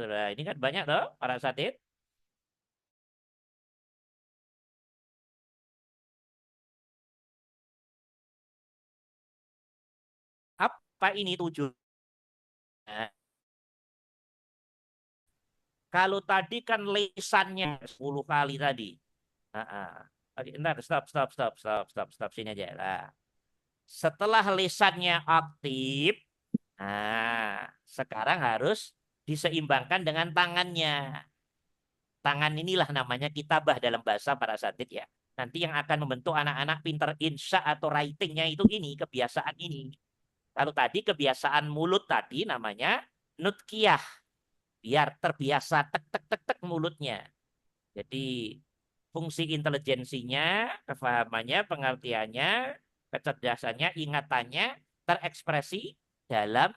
Nah, ini kan banyak toh para asatid. Apa ini tujuannya? Kalau tadi kan lisannya 10 kali tadi. Ntar stop sini aja lah. Setelah lisannya aktif, sekarang harus diseimbangkan dengan tangannya. Tangan inilah namanya kitabah dalam bahasa para asatid ya. Nanti yang akan membentuk anak-anak pinter insya atau writingnya itu ini, kebiasaan ini. Kalau tadi kebiasaan mulut tadi namanya nutkiyah. Biar terbiasa tek tek tek tek mulutnya. Jadi fungsi intelijensinya, kefahamannya, pengertiannya, kecerdasannya, ingatannya terekspresi dalam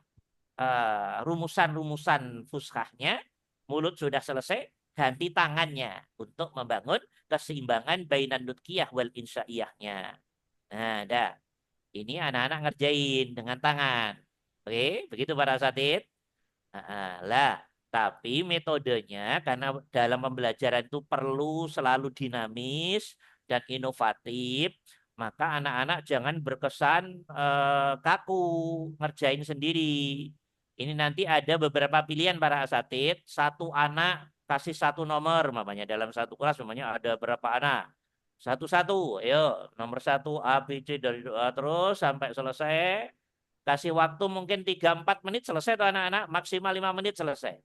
rumusan-rumusan fuskahnya. Mulut sudah selesai, ganti tangannya untuk membangun keseimbangan bainan nutkiyah wal insya'iyahnya. Nah, dah. Ini anak-anak ngerjain dengan tangan. Oke, begitu para asatid. Lah, tapi metodenya karena dalam pembelajaran itu perlu selalu dinamis dan inovatif, maka anak-anak jangan berkesan kaku ngerjain sendiri. Ini nanti ada beberapa pilihan para asatid, satu anak kasih satu nomor, mamanya dalam satu kelas, mamanya ada berapa anak. Satu-satu, ayo nomor satu A, B, C dari doa terus sampai selesai. Kasih waktu mungkin 3-4 menit selesai tuh anak-anak, maksimal 5 menit selesai.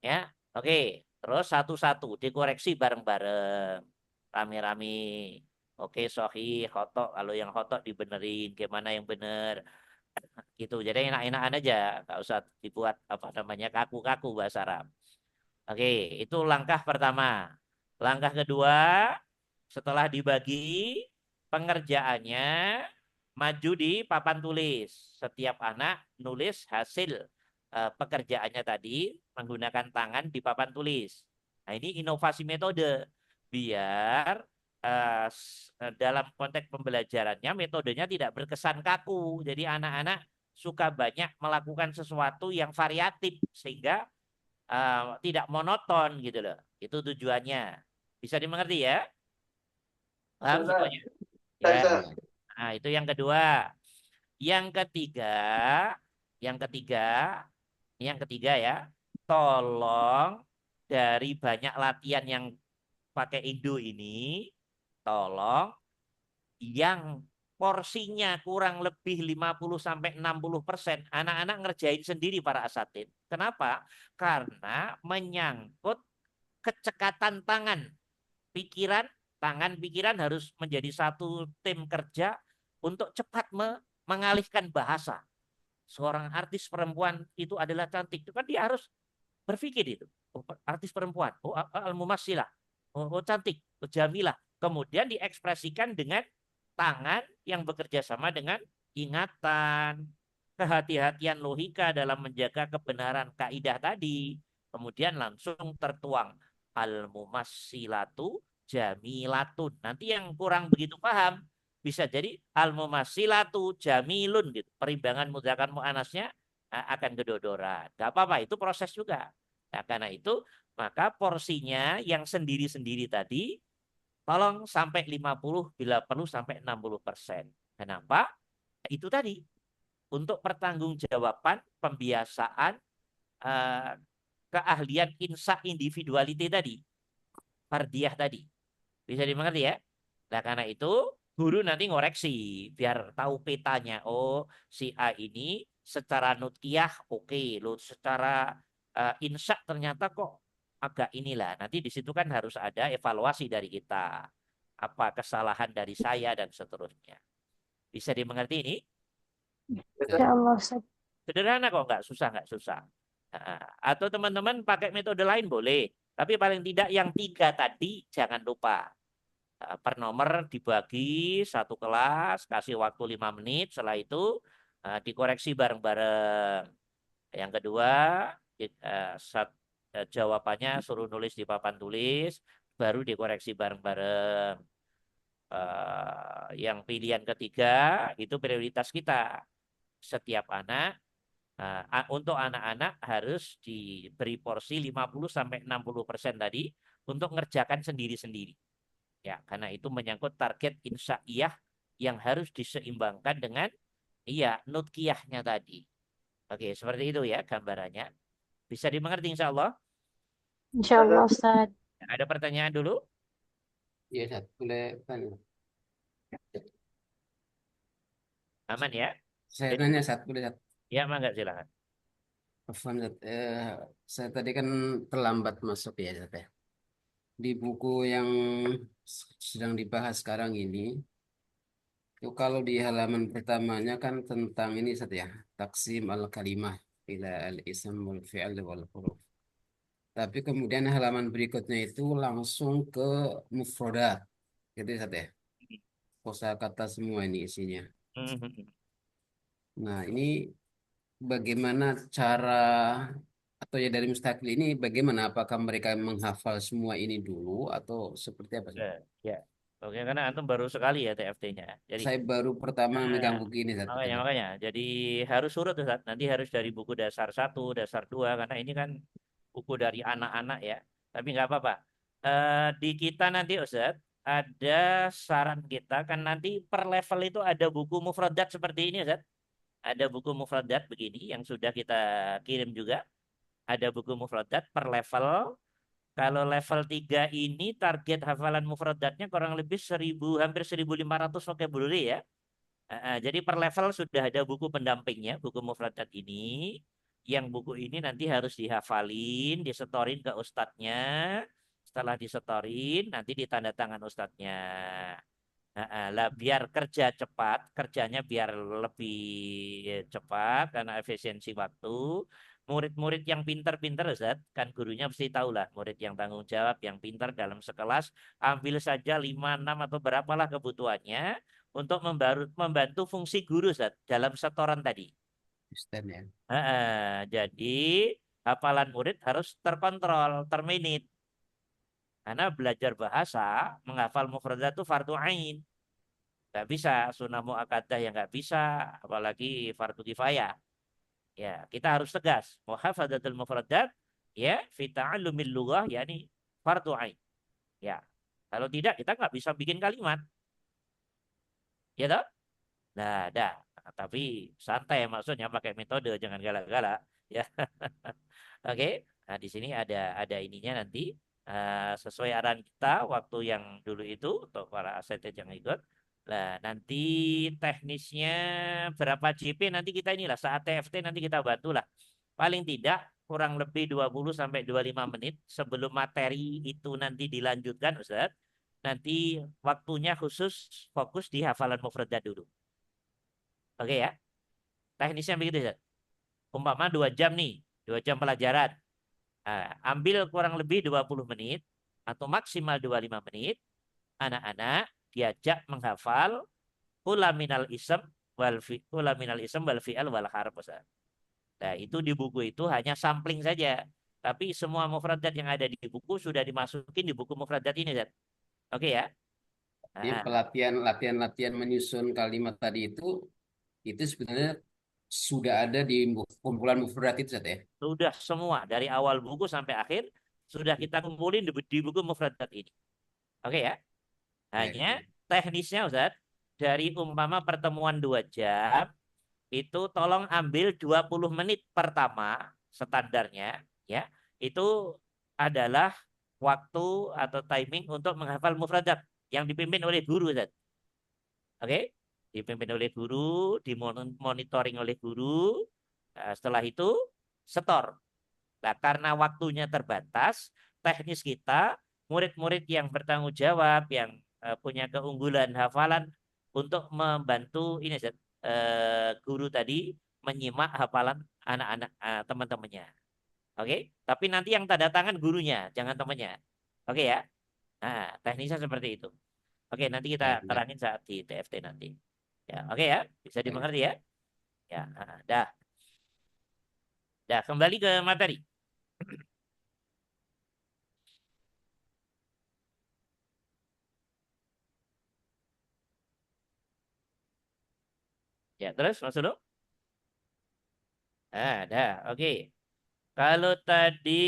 Ya, oke. Terus satu-satu dikoreksi bareng-bareng, rame-rame. Oke, sohi, khotok. Kalau yang khotok dibenerin, gimana yang bener. Gitu. Jadi enak-enakan aja, nggak usah dibuat apa namanya kaku-kaku bahasa Arab. Oke, itu langkah pertama. Langkah kedua, setelah dibagi pengerjaannya, maju di papan tulis. Setiap anak nulis hasil pekerjaannya tadi menggunakan tangan di papan tulis. Nah, ini inovasi metode biar dalam konteks pembelajarannya metodenya tidak berkesan kaku. Jadi anak-anak suka banyak melakukan sesuatu yang variatif sehingga tidak monoton gitu loh. Itu tujuannya. Bisa dimengerti ya? Paham semuanya? Ya. Ya. Nah, itu yang kedua. Yang ketiga, yang ketiga, yang ketiga ya, tolong dari banyak latihan yang pakai Indo ini, tolong yang porsinya kurang lebih 50-60% anak-anak ngerjain sendiri para asatid. Kenapa? Karena menyangkut kecekatan tangan, pikiran, tangan pikiran harus menjadi satu tim kerja untuk cepat mengalihkan bahasa. Seorang artis perempuan itu adalah cantik, itu kan dia harus berpikir itu. Oh, artis perempuan, oh al-mumassilah, oh cantik, oh jamilah. Kemudian diekspresikan dengan tangan yang bekerja sama dengan ingatan, kehati-hatian logika dalam menjaga kebenaran kaidah tadi. Kemudian langsung tertuang al-mumassilatu jamilatun. Nanti yang kurang begitu paham bisa jadi al-mumassilatu jamilun gitu. Perimbangan mudzakkar muannasnya akan kedodoran. Gak apa-apa, itu proses juga. Nah, karena itu maka porsinya yang sendiri-sendiri tadi tolong sampai 50, bila perlu sampai 60%. Kenapa? Itu tadi untuk pertanggungjawaban pembiasaan eh, keahlian insa individuality tadi, fardiyah tadi. Bisa dimengerti ya? Nah, karena itu guru nanti ngoreksi biar tahu petanya. Oh, si A ini secara nutkiyah oke, loh secara insa ternyata kok agak inilah. Nanti di situ kan harus ada evaluasi dari kita. Apa kesalahan dari saya dan seterusnya. Bisa dimengerti ini? Insyaallah Ustaz. Sederhana kok, nggak susah, nggak susah. Nah, atau teman-teman pakai metode lain boleh. Tapi paling tidak yang 3 tadi jangan lupa. Per nomor dibagi satu kelas, kasih waktu 5 menit. Setelah itu dikoreksi bareng-bareng. Yang kedua, jawabannya suruh nulis di papan tulis, baru dikoreksi bareng-bareng. Yang pilihan ketiga itu prioritas kita. Setiap anak untuk anak-anak harus diberi porsi 50-60% tadi untuk ngerjakan sendiri-sendiri. Ya, karena itu menyangkut target insya'iyah yang harus diseimbangkan dengan nutkiyahnya tadi. Oke, seperti itu ya gambarannya. Bisa dimengerti insya Allah? Insyaallah Ustaz. Ada pertanyaan dulu? Iya, Ustaz. Boleh tanya. Aman ya? Saya nanya, Ustaz. Boleh, Ustaz? Ya, mangga silakan. Afwan, Ustaz. Saya tadi kan terlambat masuk ya, Ustaz, ya. Di buku yang sedang dibahas sekarang ini, Itu kalau di halaman pertamanya kan tentang ini Ustaz ya, taksim al-kalimah ila al-ism wal fi'al wal huruf. Tapi kemudian halaman berikutnya itu langsung ke mufrodat. Gitu Ustaz ya. Kosakata semua ini isinya. Mhm. Nah, ini bagaimana cara atau ya dari Mustaqil ini bagaimana? Apakah mereka menghafal semua ini dulu atau seperti apa sih? Ya, ya. Oke, karena antum baru sekali ya TFT-nya. Jadi Saya baru pertama megang nah, buku ini satu makanya tadi. makanya. Jadi harus surut Ustaz. Nanti harus dari buku dasar satu, dasar dua, karena ini kan buku dari anak-anak ya. Tapi nggak apa-apa. Di kita nanti Ustaz ada saran kita kan nanti per level itu ada buku mufradat seperti ini Ustaz. Ada buku mufradat begini yang sudah kita kirim juga. Ada buku mufradat per level. Kalau level 3 ini target hafalan mufradatnya kurang lebih 1000 hampir 1500 vocabulary ya. Jadi per level sudah ada buku pendampingnya, buku mufradat ini. Yang buku ini nanti harus dihafalin, disetorin ke ustadznya. Setelah disetorin, nanti ditanda tangan ustadznya. Lah biar kerja cepat, kerjanya biar lebih cepat karena efisiensi waktu. Murid-murid yang pintar-pintar, Ustaz, kan gurunya mesti tahu lah, murid yang tanggung jawab, yang pintar dalam sekelas, ambil saja 5, 6 atau berapalah kebutuhannya untuk membantu fungsi guru, Ustaz, dalam setoran tadi. Sistem ya. Jadi hafalan murid harus terkontrol, terminit. Karena belajar bahasa, menghafal mufradat itu fardu ain. Nggak bisa, sunnah muakkadah yang nggak bisa, apalagi fardu kifayah. Ya, kita harus tegas. Muhafadzatul mufradat, ya, fi ta'allumil lughah, yakni fardu ain. Ya, kalau tidak kita nggak bisa bikin kalimat. Ya toh? Nah, dah. Nah, tapi santai maksudnya pakai metode, jangan galak-galak. Ya, oke. Nah, di sini ada ininya nanti sesuai arahan kita waktu yang dulu itu untuk para asatidz yang ikut. Nah, nanti teknisnya berapa JP nanti kita inilah saat TFT nanti kita bantulah. Paling tidak kurang lebih 20 sampai 25 menit sebelum materi itu nanti dilanjutkan Ustaz. Nanti waktunya khusus fokus di hafalan mufradat dulu. Oke ya. Teknisnya begitu Ustaz. Umpama 2 jam nih, 2 jam pelajaran. Ambil kurang lebih 20 menit atau maksimal 25 menit, anak-anak diajak menghafal kula minal ism wal fi'al wal harf. Nah, itu di buku itu hanya sampling saja. Tapi semua mufradat yang ada di buku sudah dimasukin di buku mufradat ini, Zat. Oke ya? Ini Nah, latihan menyusun kalimat tadi itu sebenarnya sudah ada di kumpulan mufradat itu Ustaz ya. sudah semua dari awal buku sampai akhir sudah kita kumpulin di buku mufradat ini. Oke ya? Baik. Hanya teknisnya Ustaz, dari umpama pertemuan 2 jam, itu tolong ambil 20 menit pertama standarnya, ya. Itu adalah waktu atau timing untuk menghafal mufradat yang dipimpin oleh guru, Ustaz. Oke? Dipimpin oleh guru, dimonitoring oleh guru. Nah, setelah itu setor. Nah, karena waktunya terbatas, teknis kita, murid-murid yang bertanggung jawab, yang punya keunggulan hafalan untuk membantu ini guru tadi menyimak hafalan anak-anak teman-temannya. Oke? Tapi nanti yang tanda tangan gurunya, jangan temannya. Oke ya? Nah, teknisnya seperti itu. Oke, nanti kita Baik, baik. terangin saat di TFT nanti. Ya, oke ya? Bisa Baik. dimengerti ya? Ya, dah. Dah, kembali ke materi. Ya, terus Mas Ulu? Dah, oke. Kalau tadi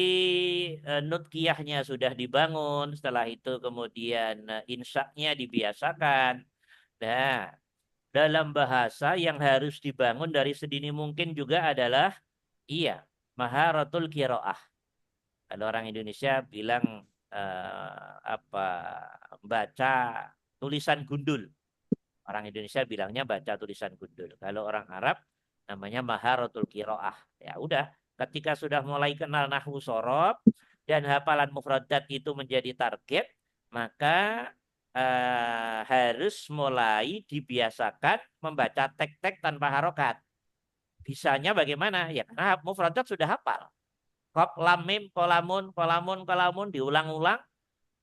nutkiyahnya sudah dibangun, setelah itu kemudian insaknya dibiasakan. Nah, dalam bahasa yang harus dibangun dari sedini mungkin juga adalah iya, maharatul qiraah. Kalau orang Indonesia bilang apa baca tulisan gundul. Orang Indonesia bilangnya baca tulisan gundul. Kalau orang Arab namanya maharatul qiraah. Ya udah, ketika sudah mulai kenal nahwu sorob dan hafalan mufradat itu menjadi target, maka harus mulai dibiasakan membaca tek-tek tanpa harokat. Bisanya bagaimana? Ya karena mufradat sudah hafal. Kop, lam, mim, kolamun, kolamun, kolamun diulang-ulang.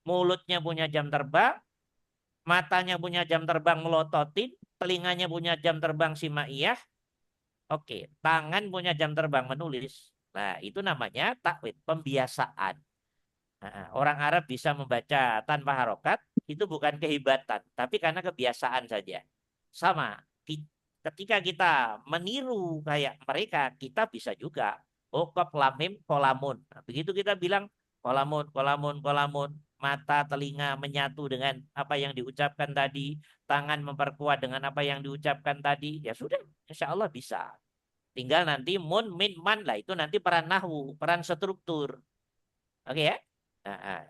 Mulutnya punya jam terbang, matanya punya jam terbang melototin, telinganya punya jam terbang simaiyah. Oke, tangan punya jam terbang menulis. Nah, itu namanya takwid, pembiasaan. Nah, orang Arab bisa membaca tanpa harokat, itu bukan kehebatan, tapi karena kebiasaan saja. Sama, ketika kita meniru kayak mereka, kita bisa juga. Oh, kop lamim kolamun. Nah, begitu kita bilang kolamun, kolamun, kolamun. Mata, telinga menyatu dengan apa yang diucapkan tadi. Tangan memperkuat dengan apa yang diucapkan tadi. Ya sudah, insya Allah bisa. Tinggal nanti mun, min, man lah. Itu nanti peran nahwu, peran struktur. Oke ya? Nah,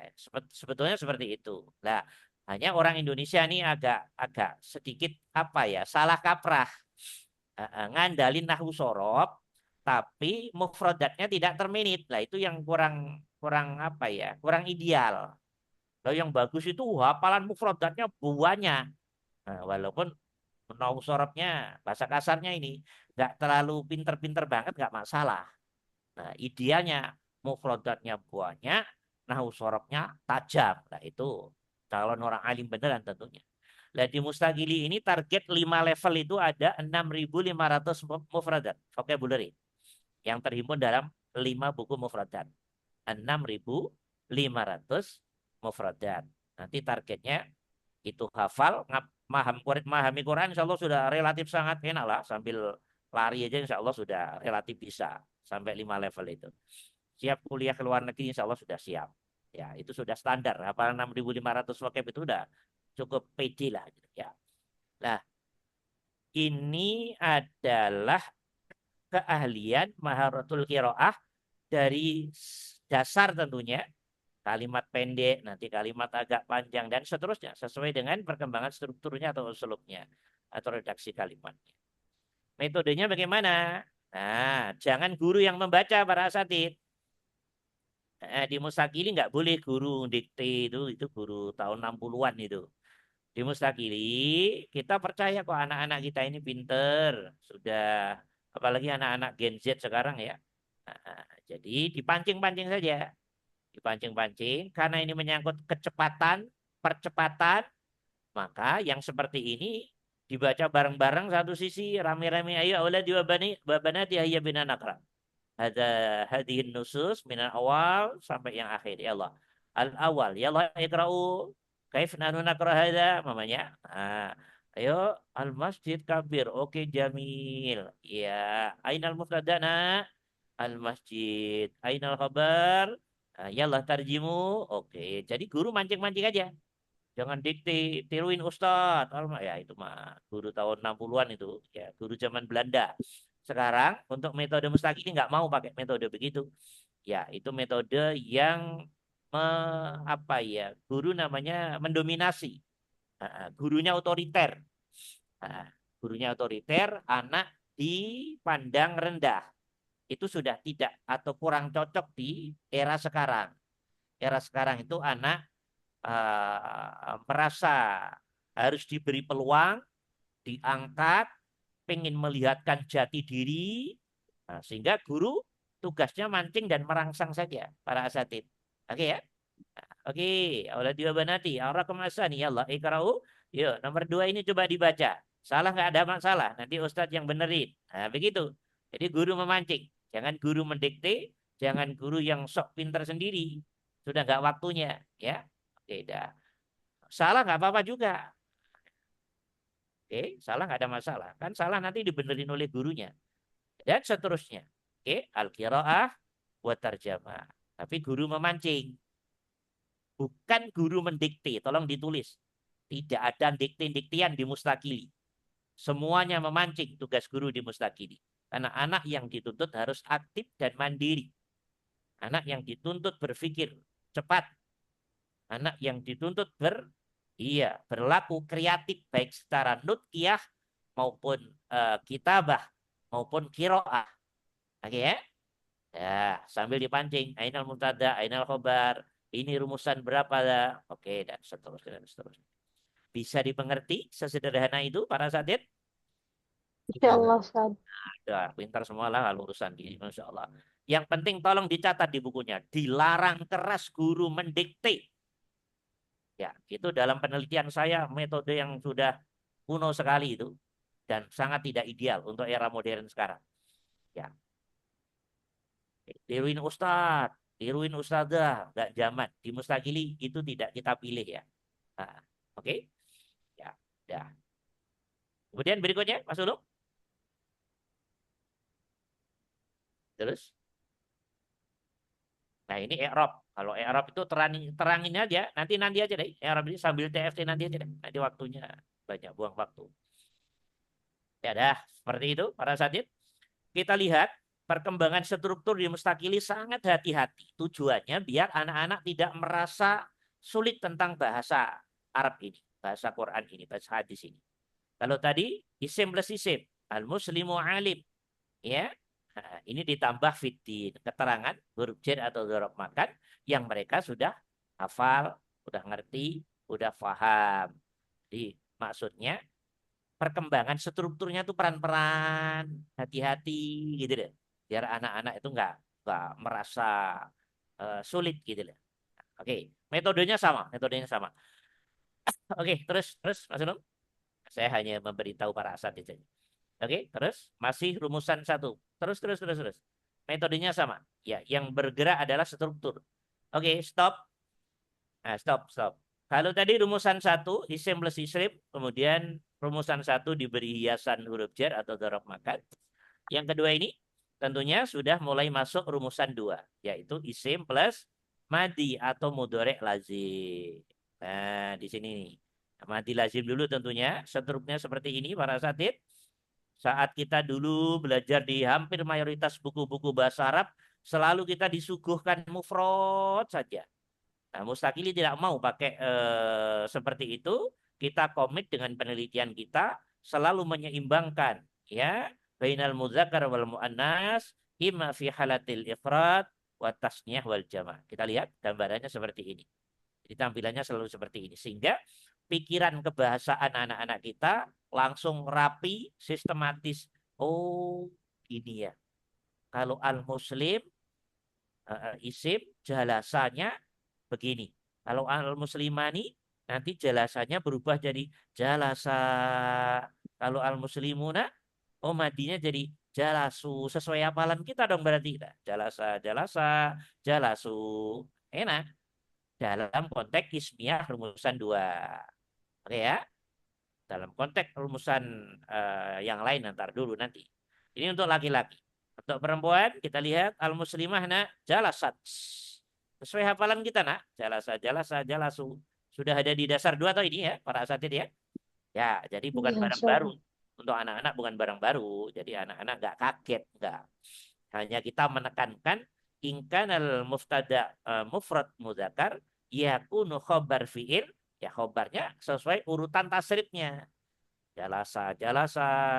sebetulnya seperti itu. Nah, hanya orang Indonesia ini agak sedikit apa ya, salah kaprah. Ngandalin nahwu sorob, tapi mufradatnya tidak terminit. Nah, itu yang kurang kurang apa ya, kurang ideal. Kalau yang bagus itu hafalan mufradatnya banyak. Nah, walaupun nahwu sorobnya, bahasa kasarnya ini nggak terlalu pinter-pinter banget, nggak masalah. Nah, idealnya mufradatnya banyak, nahwu sorobnya tajam. Nah, itu calon orang alim beneran tentunya. Nah, di Mustaqili ini target 5 level itu ada 6.500 mufradat vocabulary yang terhimpun dalam 5 buku mufradat. 6.500 mufradat. Nanti targetnya itu hafal, memahami Quran insya Allah sudah relatif sangat enak lah. Sambil lari aja insya Allah sudah relatif bisa. Sampai 5 level itu. Siap kuliah ke luar negeri insya Allah sudah siap. Ya, itu sudah standar. Hafalan 6.500 vocab itu udah cukup pede lah. Gitu, ya. Nah, ini adalah keahlian maharatul qiraah dari dasar tentunya. Kalimat pendek, nanti kalimat agak panjang, dan seterusnya. Sesuai dengan perkembangan strukturnya atau usulubnya. Atau redaksi kalimatnya. Metodenya bagaimana? Nah, jangan guru yang membaca para asatid. Di Mustaqili nggak boleh guru dikte itu guru tahun 60-an itu. Di Mustaqili kita percaya kok anak-anak kita ini pinter, sudah apalagi anak-anak Gen Z sekarang ya. Nah, jadi dipancing-pancing saja. Dipancing-pancing karena ini menyangkut kecepatan, percepatan, maka yang seperti ini dibaca bareng-bareng satu sisi rame-rame ayo auladi wa banati hayya bina nakra. Ada hadihin nusus minal awal sampai yang akhir ya Allah. Al awal ya Allah ikra'u kaif nahnu nakra hadza mamanya. Nah, ayo al masjid kabir. Oke jamil. Ya, ainal mufradana al masjid. Ainal khabar. Nah, ya Allah tarjimu. Oke, jadi guru mancing-mancing aja. Jangan dikte, tiruin Ustadz. Ya itu mah guru tahun 60-an itu. Ya, guru zaman Belanda. Sekarang untuk metode mustaqil nggak mau pakai metode begitu. Ya, itu metode yang apa ya? Guru namanya mendominasi. Gurunya otoriter. Gurunya otoriter, anak dipandang rendah. Itu sudah tidak atau kurang cocok di era sekarang. Era sekarang itu anak merasa harus diberi peluang, diangkat, pengen melihatkan jati diri, sehingga guru tugasnya mancing dan merangsang saja para asatid. Oke ya? Oke, Allah diwabanati, arakum asani, ya Allah, ikra'u. Yuk, nomor 2 ini coba dibaca. Salah nggak ada masalah, nanti Ustadz yang benerin. Nah, begitu. Jadi guru memancing, jangan guru mendikte, jangan guru yang sok pinter sendiri. Sudah nggak waktunya, ya. Oke, dah. Salah nggak apa-apa juga. Oke, salah nggak ada masalah. Kan salah nanti dibenerin oleh gurunya. Dan seterusnya. Oke, al-qiraah wa tarjamah. Tapi guru memancing. Bukan guru mendikte, tolong ditulis. Tidak ada dikte-diktian di Mustaqili. Semuanya memancing tugas guru di Mustaqili. Karena anak yang dituntut harus aktif dan mandiri. Anak yang dituntut berpikir cepat. Anak yang dituntut berlaku kreatif baik secara nutkiyah maupun kitabah maupun qiraah. Oke ya? Ya, sambil dipancing, ainal mubtada, ainal khobar, ini rumusan berapa lah. Oke, dan seterusnya dan seterusnya. Bisa dimengerti sesederhana itu para asatid? Insyaallah Ustaz. Udah pintar semua lah kalau urusan gini, Masya Allah. Yang penting tolong dicatat di bukunya. Dilarang keras guru mendikte. Ya, itu dalam penelitian saya metode yang sudah kuno sekali itu dan sangat tidak ideal untuk era modern sekarang. Ya, tiruin ustadz, tiruin ustadzah, nggak zaman. Di Mustaqili itu tidak kita pilih ya. Nah, oke? Ya, dah. Kemudian berikutnya, Mas Ulum. Terus. Nah, ini i'rab. Kalau i'rab itu terangin aja, nanti aja deh. I'rab ini sambil TFT nanti aja deh. Nanti waktunya banyak buang waktu. Ya dah, seperti itu para asatidz. Kita lihat perkembangan struktur di Mustaqili sangat hati-hati. Tujuannya biar anak-anak tidak merasa sulit tentang bahasa Arab ini, bahasa Quran ini, bahasa hadis ini. Kalau tadi isim plus isim, al-muslimu alim, ya. Nah, ini ditambah fitin, keterangan huruf jar atau dzaraf makan yang mereka sudah hafal, sudah ngerti, sudah paham. Jadi maksudnya perkembangan strukturnya tuh peran-peran, hati-hati gitu deh. Biar anak-anak itu nggak merasa sulit gitu deh. Oke, metodenya sama, Oke, terus Mas Ulum. Saya hanya memberitahu para asatidz saja. Oke, terus masih rumusan satu. Terus. Metodenya sama. Ya, yang bergerak adalah struktur. Oke, stop. Nah, stop. Kalau tadi rumusan satu, isim plus isim, kemudian rumusan satu diberi hiasan huruf jar atau dzaraf makan. Yang kedua ini tentunya sudah mulai masuk rumusan dua, yaitu isim plus madi atau mudhari' lazim. Nah, di sini nih. Madi lazim dulu tentunya, strukturnya seperti ini para asatidz. Saat kita dulu belajar di hampir mayoritas buku-buku bahasa Arab, selalu kita disuguhkan mufrad saja. Nah, Mustaqili tidak mau pakai seperti itu. Kita komit dengan penelitian kita selalu menyeimbangkan ya bainal muzakkar wal muannas imma fi halatil ifrad wa tasniyah wal jama'. Kita lihat gambarannya seperti ini. Jadi tampilannya selalu seperti ini sehingga pikiran kebahasaan anak-anak kita langsung rapi, sistematis. Oh, ini ya. Kalau al-muslim isim jalasanya begini. Kalau al-muslimani nanti jalasannya berubah jadi jalasa. Kalau al-muslimuna madinya jadi jalasu. Sesuai hafalan kita dong berarti. Nah, jalasa, jalasu. Enak. Dalam konteks ismiyah rumusan 2. Oke ya. Dalam konteks rumusan yang lain ntar dulu nanti. Ini untuk laki-laki. Untuk perempuan kita lihat al-muslimah jalasat. Sesuai hafalan kita nak, jalasa, jalasu. Sudah ada di dasar 2 atau ini ya, para asatidz ya. Ya, jadi bukan Iya, barang insyaallah. baru. Untuk anak-anak bukan barang baru. Jadi anak-anak nggak kaget, nggak. Hanya kita menekankan ingkanal muftada mufrad mudzakkar yakunu khobar fi'il, ya khobarnya sesuai urutan tasrifnya. Jalasa,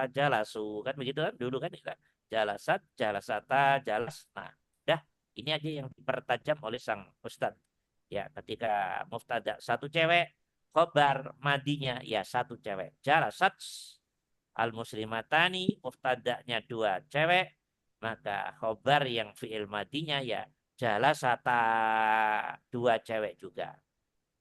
jalasu. Kan begitu kan? Dulu kan kita jalasat, jalasata, jalas. Nah, dah ini aja yang dipertajam oleh sang ustadz. Ya, ketika muftada satu cewek, khobar madinya ya satu cewek. Jalasat al-muslimatani, muftadanya 2 cewek, maka khobar yang fi'il madinya ya jalasata 2 cewek juga.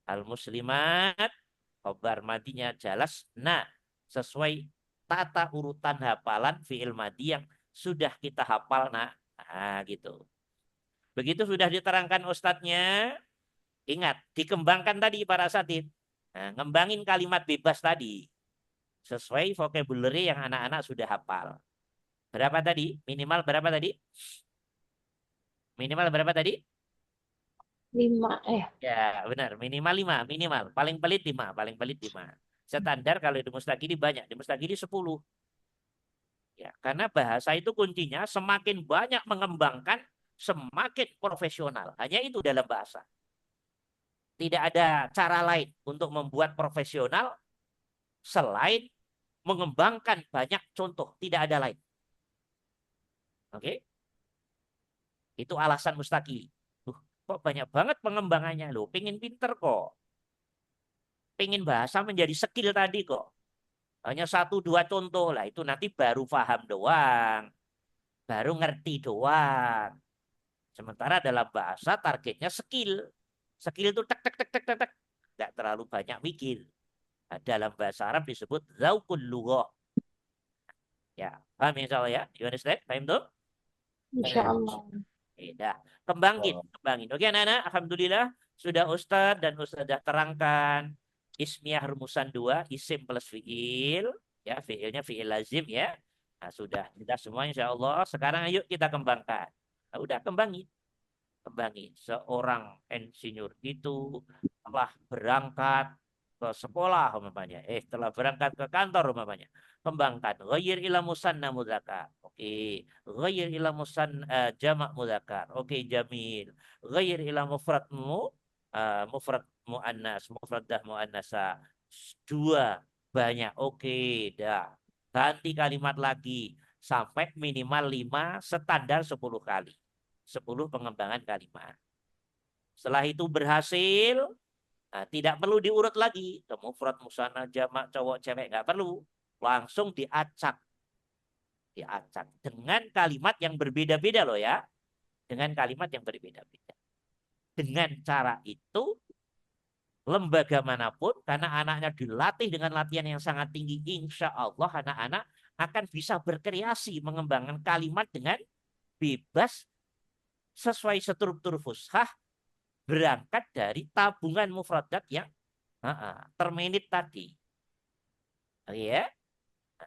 Al-muslimat khobar madinya jalas. Nah, sesuai tata urutan hafalan fi'il madi yang sudah kita hafal. Nah, gitu. Begitu sudah diterangkan ustadznya, ingat, dikembangkan tadi para asatidz. Nah, ngembangin kalimat bebas tadi. Sesuai vocabulary yang anak-anak sudah hafal. Berapa tadi? Minimal berapa tadi? Minimal berapa tadi? 5 Ya, benar. Minimal 5. Minimal. Paling pelit 5. Paling pelit 5. Standar kalau di Mustaqili banyak. Di Mustaqili 10. Ya, karena bahasa itu kuncinya semakin banyak mengembangkan, semakin profesional. Hanya itu dalam bahasa. Tidak ada cara lain untuk membuat profesional selain mengembangkan banyak contoh. Tidak ada lain. Oke? Itu alasan Mustaqili. Kok banyak banget pengembangannya. Loh, pengen pinter kok. pengen bahasa menjadi skill tadi kok. Hanya 1-2 contoh lah, itu nanti baru paham doang, baru ngerti doang. Sementara dalam bahasa targetnya skill. Skill itu tek tek tek tek tek tek. Nggak terlalu banyak mikir. Nah, dalam bahasa Arab disebut zaukul lughah. Ya, paham insya Allah ya? You understand? Paham tuh? Insya Allah. Dah. Kembangin, kembangin. Oke anak-anak, alhamdulillah sudah Ustadz dan Ustadzah terangkan ismiyah rumusan 2, isim plus fiil. Ya, fiilnya fiil lazim ya. Nah, sudah kita semua insya Allah. Sekarang ayo kita kembangkan. Nah, udah kembangin. Kembangin. Seorang insinyur itu telah berangkat ke sekolah umpamanya. Telah berangkat ke kantor umpamanya. Kembangkan. Ghayyir ila musanna mudzakkar. Oke. Ghayyir ila jamak mudzakkar. Oke, jamil. Ghayyir ila mufrad muannas, mufradah muannasa. 2 banyak. Oke, dah. Ganti kalimat lagi sampai minimal 5, standar 10 kali. 10 pengembangan kalimat. Setelah itu berhasil, nah, tidak perlu diurut lagi. Mufrad, musanna, jamak, cowok, cewek, nggak perlu. Langsung diacak. Diacak dengan kalimat yang berbeda-beda loh ya. Dengan kalimat yang berbeda-beda. Dengan cara itu, lembaga manapun, karena anaknya dilatih dengan latihan yang sangat tinggi, insya Allah anak-anak akan bisa berkreasi mengembangkan kalimat dengan bebas sesuai struktur fushah, berangkat dari tabungan mufradat yang terminit tadi. Ya.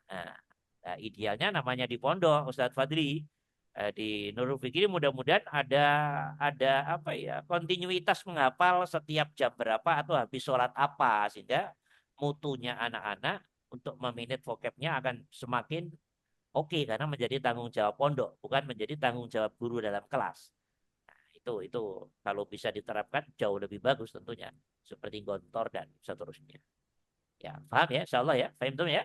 Nah, idealnya namanya di pondok Ustadz Fadli, di Nurul Fikri mudah-mudahan ada apa ya, kontinuitas menghafal setiap jam berapa atau habis sholat apa, sehingga mutunya anak-anak untuk meminit vocabnya akan semakin oke, karena menjadi tanggung jawab pondok, bukan menjadi tanggung jawab guru dalam kelas. Itu kalau bisa diterapkan jauh lebih bagus tentunya, seperti gontor dan seterusnya. Ya, paham ya, insya Allah ya, paham tuh ya.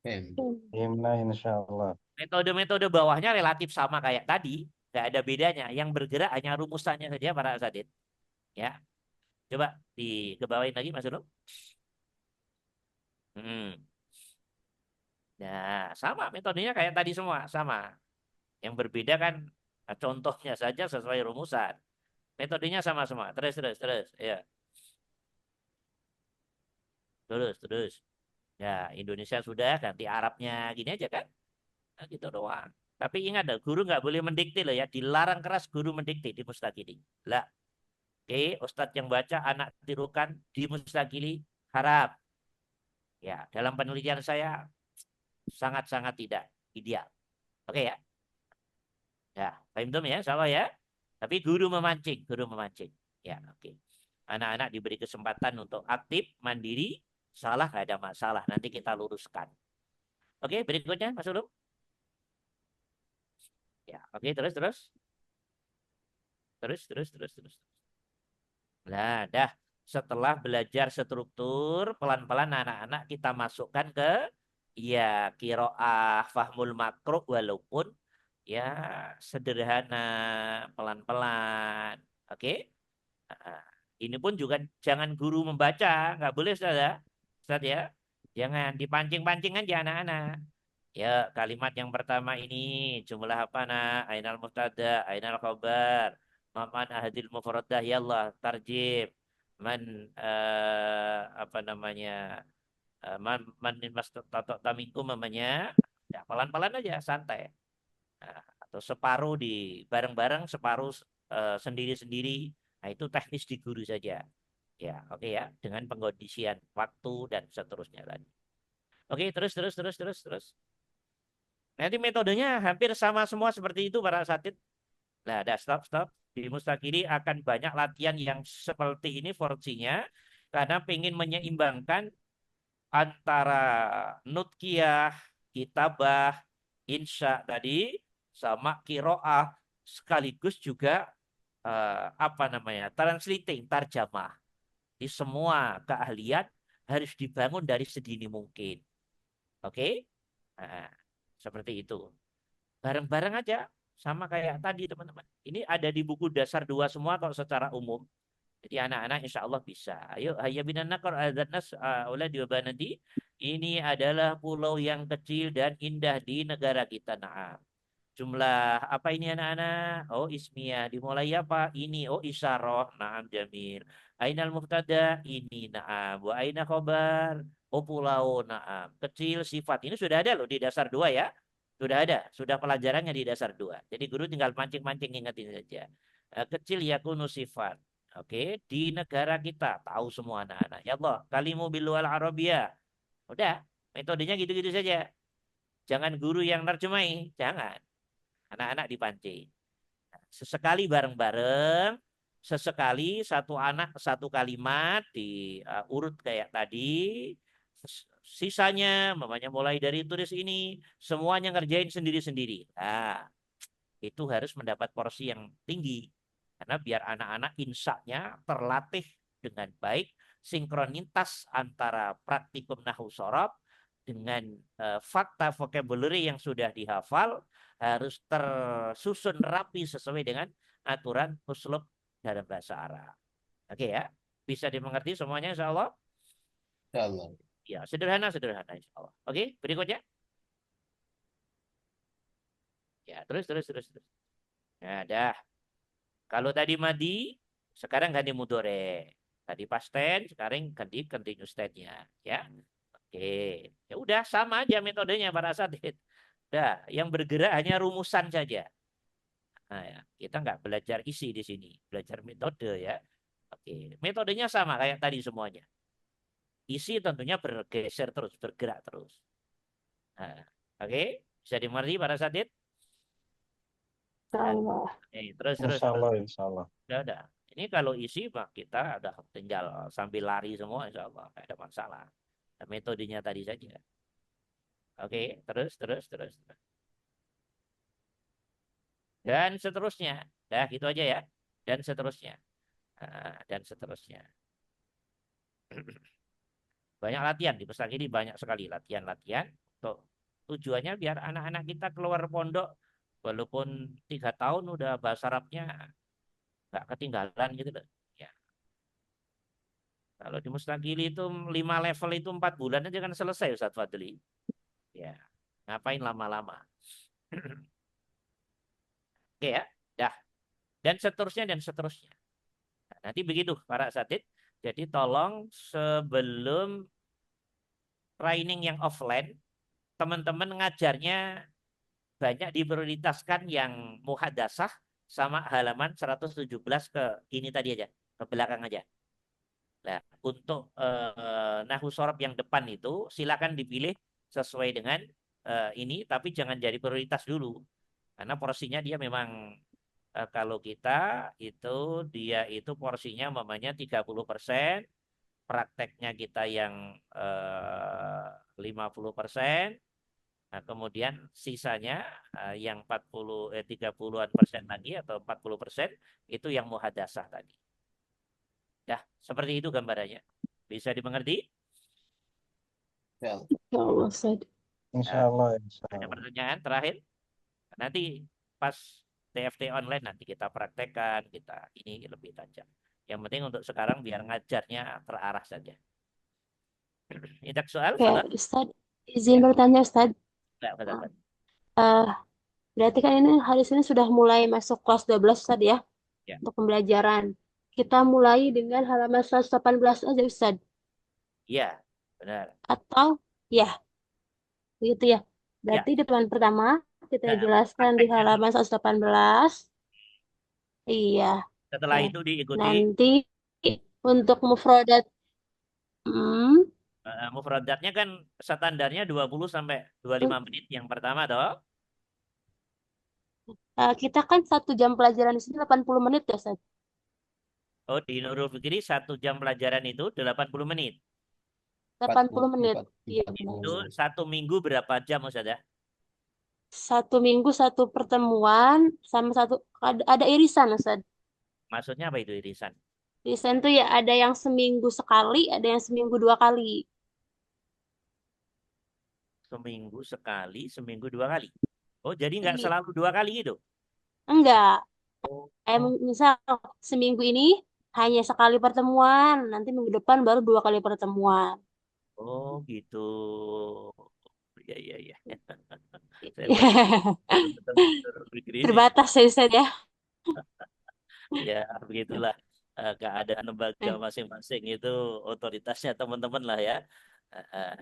Insya Allah. Metode-metode bawahnya relatif sama kayak tadi, nggak ada bedanya. Yang bergerak hanya rumusannya saja para asatidz. Ya, coba dikebawain lagi Mas Ulum. Nah, sama metodenya kayak tadi semua, sama. Yang berbeda kan contohnya saja sesuai rumusan. Metodenya sama semua. Terus. Ya. Terus. Ya, Indonesia sudah, ganti Arabnya gini aja kan. Nah, gitu doang. Tapi ingat, guru nggak boleh mendikte loh ya. Dilarang keras guru mendikte di Mustaqili. Lah. Oke, Ustadz yang baca, anak tirukan di Mustaqili, harap. Ya, dalam penelitian saya sangat-sangat tidak ideal. Oke ya. Ya, paham ya, salah ya. Tapi guru memancing. Ya, oke. Anak-anak diberi kesempatan untuk aktif, mandiri, salah nggak ada masalah. Nanti kita luruskan. Oke, berikutnya Mas Ulum. Ya, oke, terus. Nah, dah. Setelah belajar struktur, pelan-pelan anak-anak kita masukkan ke ya kiroah fahmul makro, walaupun ya sederhana, pelan-pelan. Oke. Nah, ini pun juga jangan guru membaca, nggak boleh Ustaz ya. Ustaz ya. Jangan dipancing-pancing aja anak-anak. Ya, kalimat yang pertama ini jumlah apa nak? Ainal mubtada, ainal khabar, man ahadil mufradah, yallah tarjim. Man apa namanya? Man mas tato tamingku mamanya. Ya, pelan-pelan aja, santai. Nah, atau separuh di bareng-bareng, separuh sendiri-sendiri. Nah, itu teknis di guru saja. Ya, oke ya, dengan pengkondisian waktu dan seterusnya tadi. Oke, terus. Nanti metodenya hampir sama semua seperti itu para asatidz. Nah, ada stop. Di Mustaqili akan banyak latihan yang seperti ini porsinya, karena ingin menyeimbangkan antara nutkiyah, kitabah, insya tadi, sama kiroah, sekaligus juga apa namanya, translating, tarjamah. Di semua keahlian harus dibangun dari sedini mungkin. Oke? Nah, seperti itu. Bareng-bareng aja, sama kayak tadi teman-teman. Ini ada di buku dasar 2 semua kalau secara umum. Jadi anak-anak insya Allah bisa. Ayo, hayya binan nakor adzatnas auladi wa banati. Ini adalah pulau yang kecil dan indah di negara kita. Naam. Jumlah apa ini anak-anak? Oh, ismiyah. Dimulai apa? Ini. Oh, isyarah. Naam, jamil. Ainal mubtada? Ini. Naam. Wa aina khobar? Oh, pulau. Naam. Kecil sifat. Ini sudah ada loh di dasar 2 ya. Sudah ada. Sudah pelajarannya di dasar 2. Jadi guru tinggal mancing-mancing ingetin saja. Kecil yakunu sifat. Oke, di negara kita tahu semua anak-anak. Ya Allah, kalimu bilual Arabia. Udah, metodenya gitu-gitu saja. Jangan guru yang nerjemai, jangan. Anak-anak dipancing. Sesekali bareng-bareng, sesekali satu anak satu kalimat diurut kayak tadi. Sisanya, mamanya mulai dari tulis ini, semuanya ngerjain sendiri-sendiri. Nah, itu harus mendapat porsi yang tinggi. Karena biar anak-anak insya-nya terlatih dengan baik, sinkronitas antara praktikum nahwu shorof dengan fakta vocabulary yang sudah dihafal harus tersusun rapi sesuai dengan aturan uslub dalam bahasa Arab. Oke ya, bisa dimengerti semuanya insya Allah? Insya Allah. Ya, sederhana insya Allah. Oke, berikutnya. Ya, terus. Nah, dah. Kalau tadi madi, sekarang ganti mudore. Tadi past tense, sekarang ganti continuous tense-nya, ya. Oke. Ya udah sama aja metodenya para asatidz. Dah, yang bergerak hanya rumusan saja. Nah, ya, kita nggak belajar isi di sini, belajar metode ya. Oke, metodenya sama kayak tadi semuanya. Isi tentunya bergeser terus, bergerak terus. Nah, oke, bisa dimengerti para asatidz? Allah. Terus. Insya Allah. Udah. Ini kalau isi Pak, kita udah tinggal sambil lari semua insya Allah. Nggak ada masalah. Dan metodenya tadi saja. Oke, terus. Dan seterusnya. Dah gitu aja ya. Dan seterusnya. Dan seterusnya. Banyak latihan. Di pustaka ini banyak sekali latihan-latihan. Tujuannya biar anak-anak kita keluar pondok. Walaupun 3 tahun udah bahasa Arabnya nggak ketinggalan gitu loh. Ya. Kalau di Mustaqili itu 5 level itu 4 bulan aja kan selesai Ustaz Fadli. Ya. Ngapain lama-lama? Oke ya. Dah. Dan seterusnya. Nah, nanti begitu para asatidz. Jadi tolong sebelum training yang offline, teman-teman ngajarnya banyak diprioritaskan yang muhadasah sama halaman 117 ke ini tadi aja, ke belakang aja. Nah, untuk nahwu shorof yang depan itu silakan dipilih sesuai dengan ini, tapi jangan jadi prioritas dulu. Karena porsinya dia memang kalau kita itu dia itu porsinya mamanya 30%, prakteknya kita yang 50%. Nah, kemudian sisanya yang 30-an% lagi atau 40% itu yang muhadasah tadi. Ya, seperti itu gambarannya. Bisa dimengerti? Insya Allah. Ya Allah, Ustaz. Insya Allah. Ada pertanyaan terakhir? Nanti pas TFT online nanti kita praktekkan, kita ini lebih tajam. Yang penting untuk sekarang biar ngajarnya terarah saja. Indak soal? Ya, Ustaz. Izin bertanya, Ustaz. Enggak. Berarti kan ini hari ini sudah mulai masuk kelas 12, Ustaz ya? Ya. Untuk pembelajaran. Kita mulai dengan halaman 118 aja, Ustaz. Iya, benar. Atau, ya, begitu ya. Berarti di depan pertama kita Nah, jelaskan di prakteknya dulu. halaman 118. Iya. Setelah Nah, itu diikuti nanti untuk mufradat, mufradatnya kan standarnya 20 sampai 25 menit yang pertama toh. kita kan 1 jam pelajaran di sini 80 menit ya, Ustaz. Oh, di Nurul Fikri 1 jam pelajaran itu 80 menit. 80 menit. Iya, benar. Itu 1 minggu berapa jam Ustaz ya? 1 minggu 1 pertemuan sama ada irisan, Ustaz. Maksudnya apa itu irisan? Irisan tuh ya ada yang seminggu sekali, ada yang seminggu 2 kali. Seminggu sekali, seminggu 2 kali. Oh, jadi nggak Iya. selalu 2 kali gitu? Enggak. Oh, Misal seminggu ini hanya sekali pertemuan. Nanti minggu depan baru 2 kali pertemuan. Oh gitu. Iya iya iya. Saya betul-betul begini ini. Terbatas ya Ustaz ya. Ya begitulah. Keadaan lembaga Eh, masing-masing itu otoritasnya teman-teman lah ya.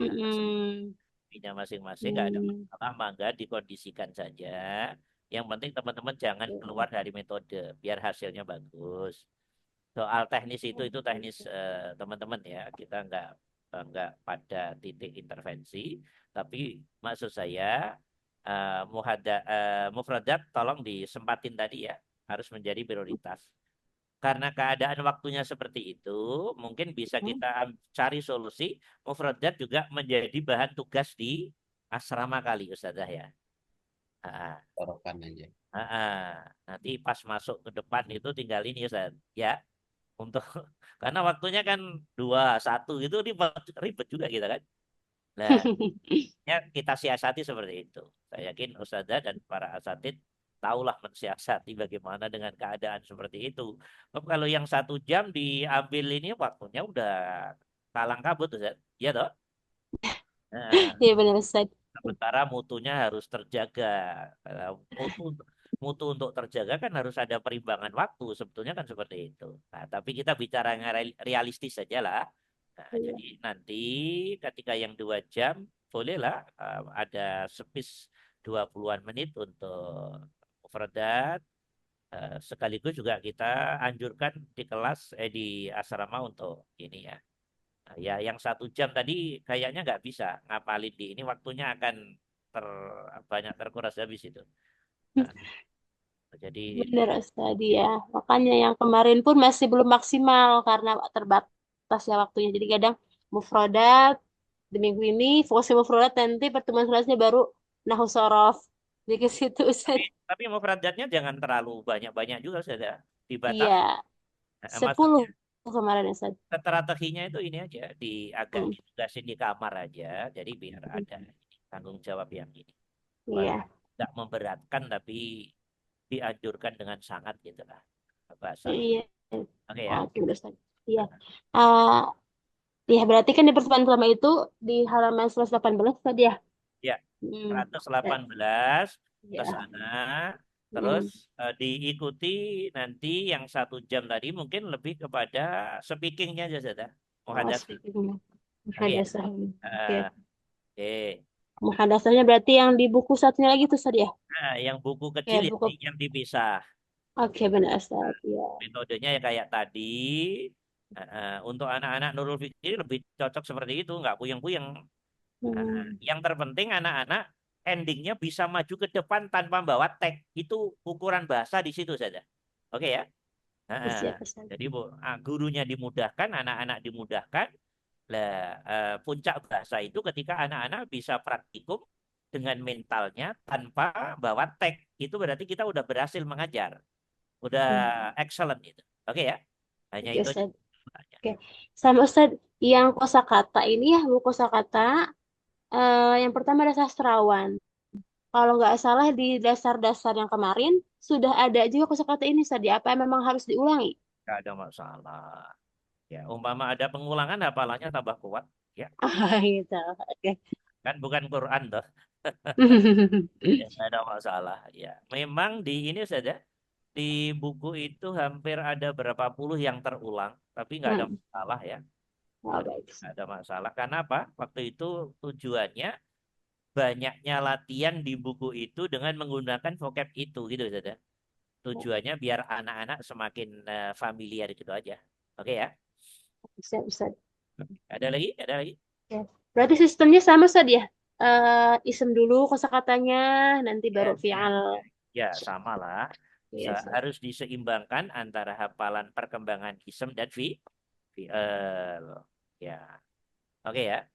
mm-mm. Punya masing-masing nggak ada Hmm. masalah, mangga dikondisikan saja. Yang penting teman-teman jangan keluar dari metode biar hasilnya bagus. Soal teknis itu teknis teman-teman ya. Kita nggak pada titik intervensi, tapi maksud saya mufradat tolong disempatin tadi ya, harus menjadi prioritas. Karena keadaan waktunya seperti itu, mungkin bisa kita cari solusi mufradat juga menjadi bahan tugas di asrama kali Ustazah ya. Ah, Torokan aja. nanti pas masuk ke depan itu tinggal ini Ustaz ya, untuk karena waktunya kan 2-1 itu ribet, ribet juga kita kan. Nah, ya kita siasati seperti itu. Saya yakin Ustazah dan para asatid tahulah mensiasati bagaimana dengan keadaan seperti itu. Kalau yang 1 jam diambil ini waktunya udah kalang kabut Ustaz. Iya toh? Nah, Iya benar Ustaz. sementara mutunya harus terjaga. Mutu mutu untuk terjaga kan harus ada perimbangan waktu. Sebetulnya kan seperti itu. Nah, tapi kita bicara yang realistis saja lah. Nah, Iya. jadi nanti ketika yang 2 jam, bolehlah ada space 20-an menit untuk mufradat. Sekaligus juga kita anjurkan di kelas, di asrama untuk ini ya. Nah, ya, yang 1 jam tadi kayaknya nggak bisa ngapalin di ini, waktunya akan ter, banyak terkuras habis itu. Nah, jadi Benar Ustaz ya. Makanya yang kemarin pun masih belum maksimal karena terbatas ya waktunya. Jadi kadang mufradat di minggu ini fokus ke mufradat, nanti pertemuan selanjutnya baru nahu sorof. Jadi ke situ Ustaz. tapi mufradatnya jangan terlalu banyak-banyak juga sudah Iya, dibatasi. Nah, 10 maksudnya kemarin Ustaz. strateginya itu ini aja, agak Hmm, ditugasin di kamar aja, jadi biar ada tanggung jawab yang ini. Iya, Tidak memberatkan tapi dianjurkan dengan sangat gitu lah bahasa. iya. Oke ya. Oke, Ustaz. Iya. Ah, ya berarti kan di pertemuan pertama itu di halaman 118 tadi ya. Ya, Hmm. 118 ke Ya. sana. Terus Hmm. diikuti nanti yang 1 jam tadi mungkin lebih kepada speakingnya aja saja. Oh, Muhadatsah. speaking. Oke ya. Muhadasah. Oke. Oke. Muhadasahnya berarti yang di buku satunya lagi tuh tadi ya? Nah, yang buku Oke, kecil buku. yang dipisah. Oke, benar Ustaz. Ya. Metodenya ya kayak tadi. Untuk anak-anak Nurul Fikri lebih cocok seperti itu, nggak puyeng-puyeng. Hmm. Yang terpenting anak-anak endingnya bisa maju ke depan tanpa bawa tag. Itu ukuran bahasa di situ saja. Oke ya. Siap Ustaz. Jadi gurunya dimudahkan, anak-anak dimudahkan. Lah, puncak bahasa itu ketika anak-anak bisa praktikum dengan mentalnya tanpa bawa tag. Itu berarti kita udah berhasil mengajar. Udah Hmm. excellent itu. Oke ya. Hanya Oke, itu aja. Ustaz. Oke. Sama Ustaz, yang kosakata ini ya, buku kosakata yang pertama ada sastrawan. Kalau nggak salah di dasar-dasar yang kemarin sudah ada juga kosakata ini Ustaz. Apa memang harus diulangi? Nggak ada masalah. Ya, umpama ada pengulangan hafalannya tambah kuat. Ya, Gitu. Oke. kan bukan Quran toh. Ya, nggak ada masalah. Ya, memang di ini saja di buku itu hampir ada berapa puluh yang terulang, tapi nggak ada Hmm. masalah ya. Oh, baik. Nggak ada masalah. Karena apa? Waktu itu tujuannya banyaknya latihan di buku itu dengan menggunakan vocab itu gitu saja. Tujuannya biar anak-anak semakin familiar gitu aja. Oke ya. Siap, Ustaz. Ada lagi? Ada lagi? Ya. Berarti sistemnya sama Ustaz ya? Isem dulu kosakatanya, nanti Ya, baru ya, fi'al. ya, sama lah. Iya, Ustaz. Harus diseimbangkan antara hafalan perkembangan isem dan fi'al. Ya. Oke ya.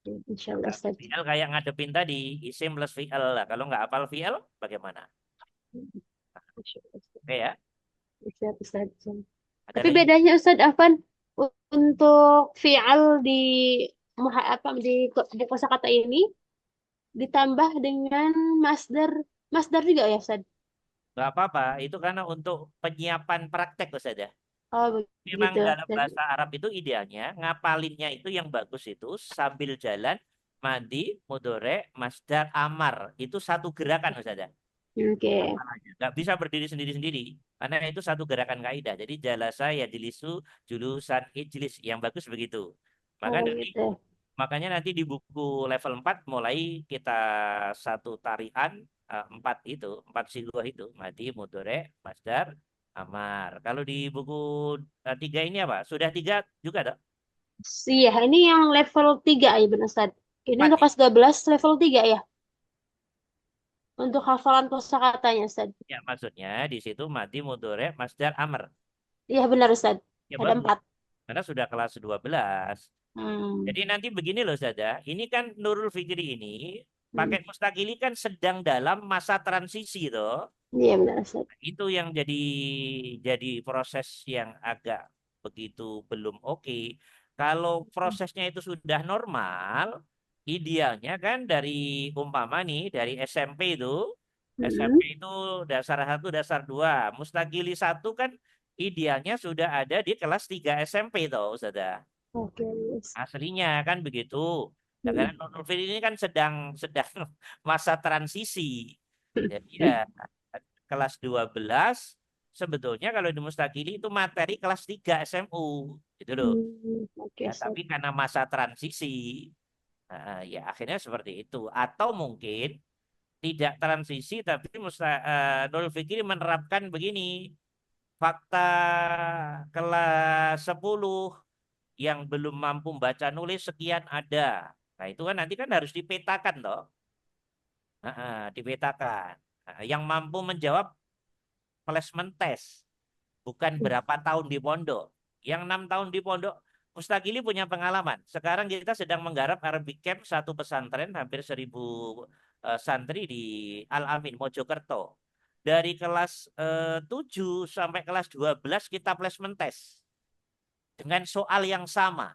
Insyaallah Ustaz. Fi'al kayak ngadepin tadi, isim plus fi'al lah. Kalau nggak hafal fi'al, bagaimana? Insyaallah, Ustaz. Oke ya. Siap, Ustaz. Ada Tapi lagi? bedanya Ustaz Afan untuk fi'al di di buku kosakata ini ditambah dengan masdar masdar juga ya Ustaz? Nggak apa-apa. Itu karena untuk penyiapan praktek saja. Oh, Memang begitu. dalam Dan, bahasa Arab itu idealnya ngapalinnya itu yang bagus itu sambil jalan madi, mudore, masdar, amar. Itu satu gerakan Ustazah. oke. Hafalannya. Nggak bisa berdiri sendiri-sendiri. Karena itu satu gerakan kaidah. Jadi jalasa ya jilisu, julusan, ijlis. Yang bagus begitu. Maka Oh, nanti gitu. Makanya nanti di buku level 4 mulai kita satu tarian empat itu, empat siluah itu, madi, mudore, masdar, amar. Kalau di buku 3 ini apa? Sudah 3 juga dok? Iya, ini yang level 3 ya benar Ustaz. Ini 4 untuk kelas 12 level 3 ya. Untuk hafalan kosakatanya Ustaz. ya maksudnya di situ madi, mudore, masdar, amar. Iya benar Ustaz. Ya Ada bagus. 4. Karena sudah kelas 12. Hmm. Jadi nanti begini loh saja. Ini kan Nurul Fikri ini Hmm. pakai mustakili kan sedang dalam masa transisi toh. Iya benar Ustaz. Itu yang jadi proses yang agak begitu belum oke. Kalau prosesnya itu sudah normal, idealnya kan dari umpama nih dari SMP itu, Hmm. SMP itu dasar 1, dasar 2, mustakili 1 kan idealnya sudah ada di kelas 3 SMP toh, Ustazah. Oke. Yes. Aslinya kan begitu. Nah, Hmm. karena Nurul ini kan sedang sedang masa transisi. Jadi ya kelas 12 sebetulnya kalau di Mustakili itu materi kelas 3 SMU gitu loh. Oke Ya, Ustaz. tapi karena masa transisi ya akhirnya seperti itu atau mungkin tidak transisi tapi Nurul Fikri menerapkan begini fakta kelas 10 yang belum mampu baca nulis sekian ada. Nah, itu kan nanti kan harus dipetakan toh. Dipetakan. Yang mampu menjawab placement test, bukan berapa tahun di pondok. Yang 6 tahun di pondok, Mustaqili punya pengalaman. Sekarang kita sedang menggarap Arabic Camp satu pesantren hampir 1.000 santri di Al Amin Mojokerto. Dari kelas 7 sampai kelas 12 kita placement test dengan soal yang sama.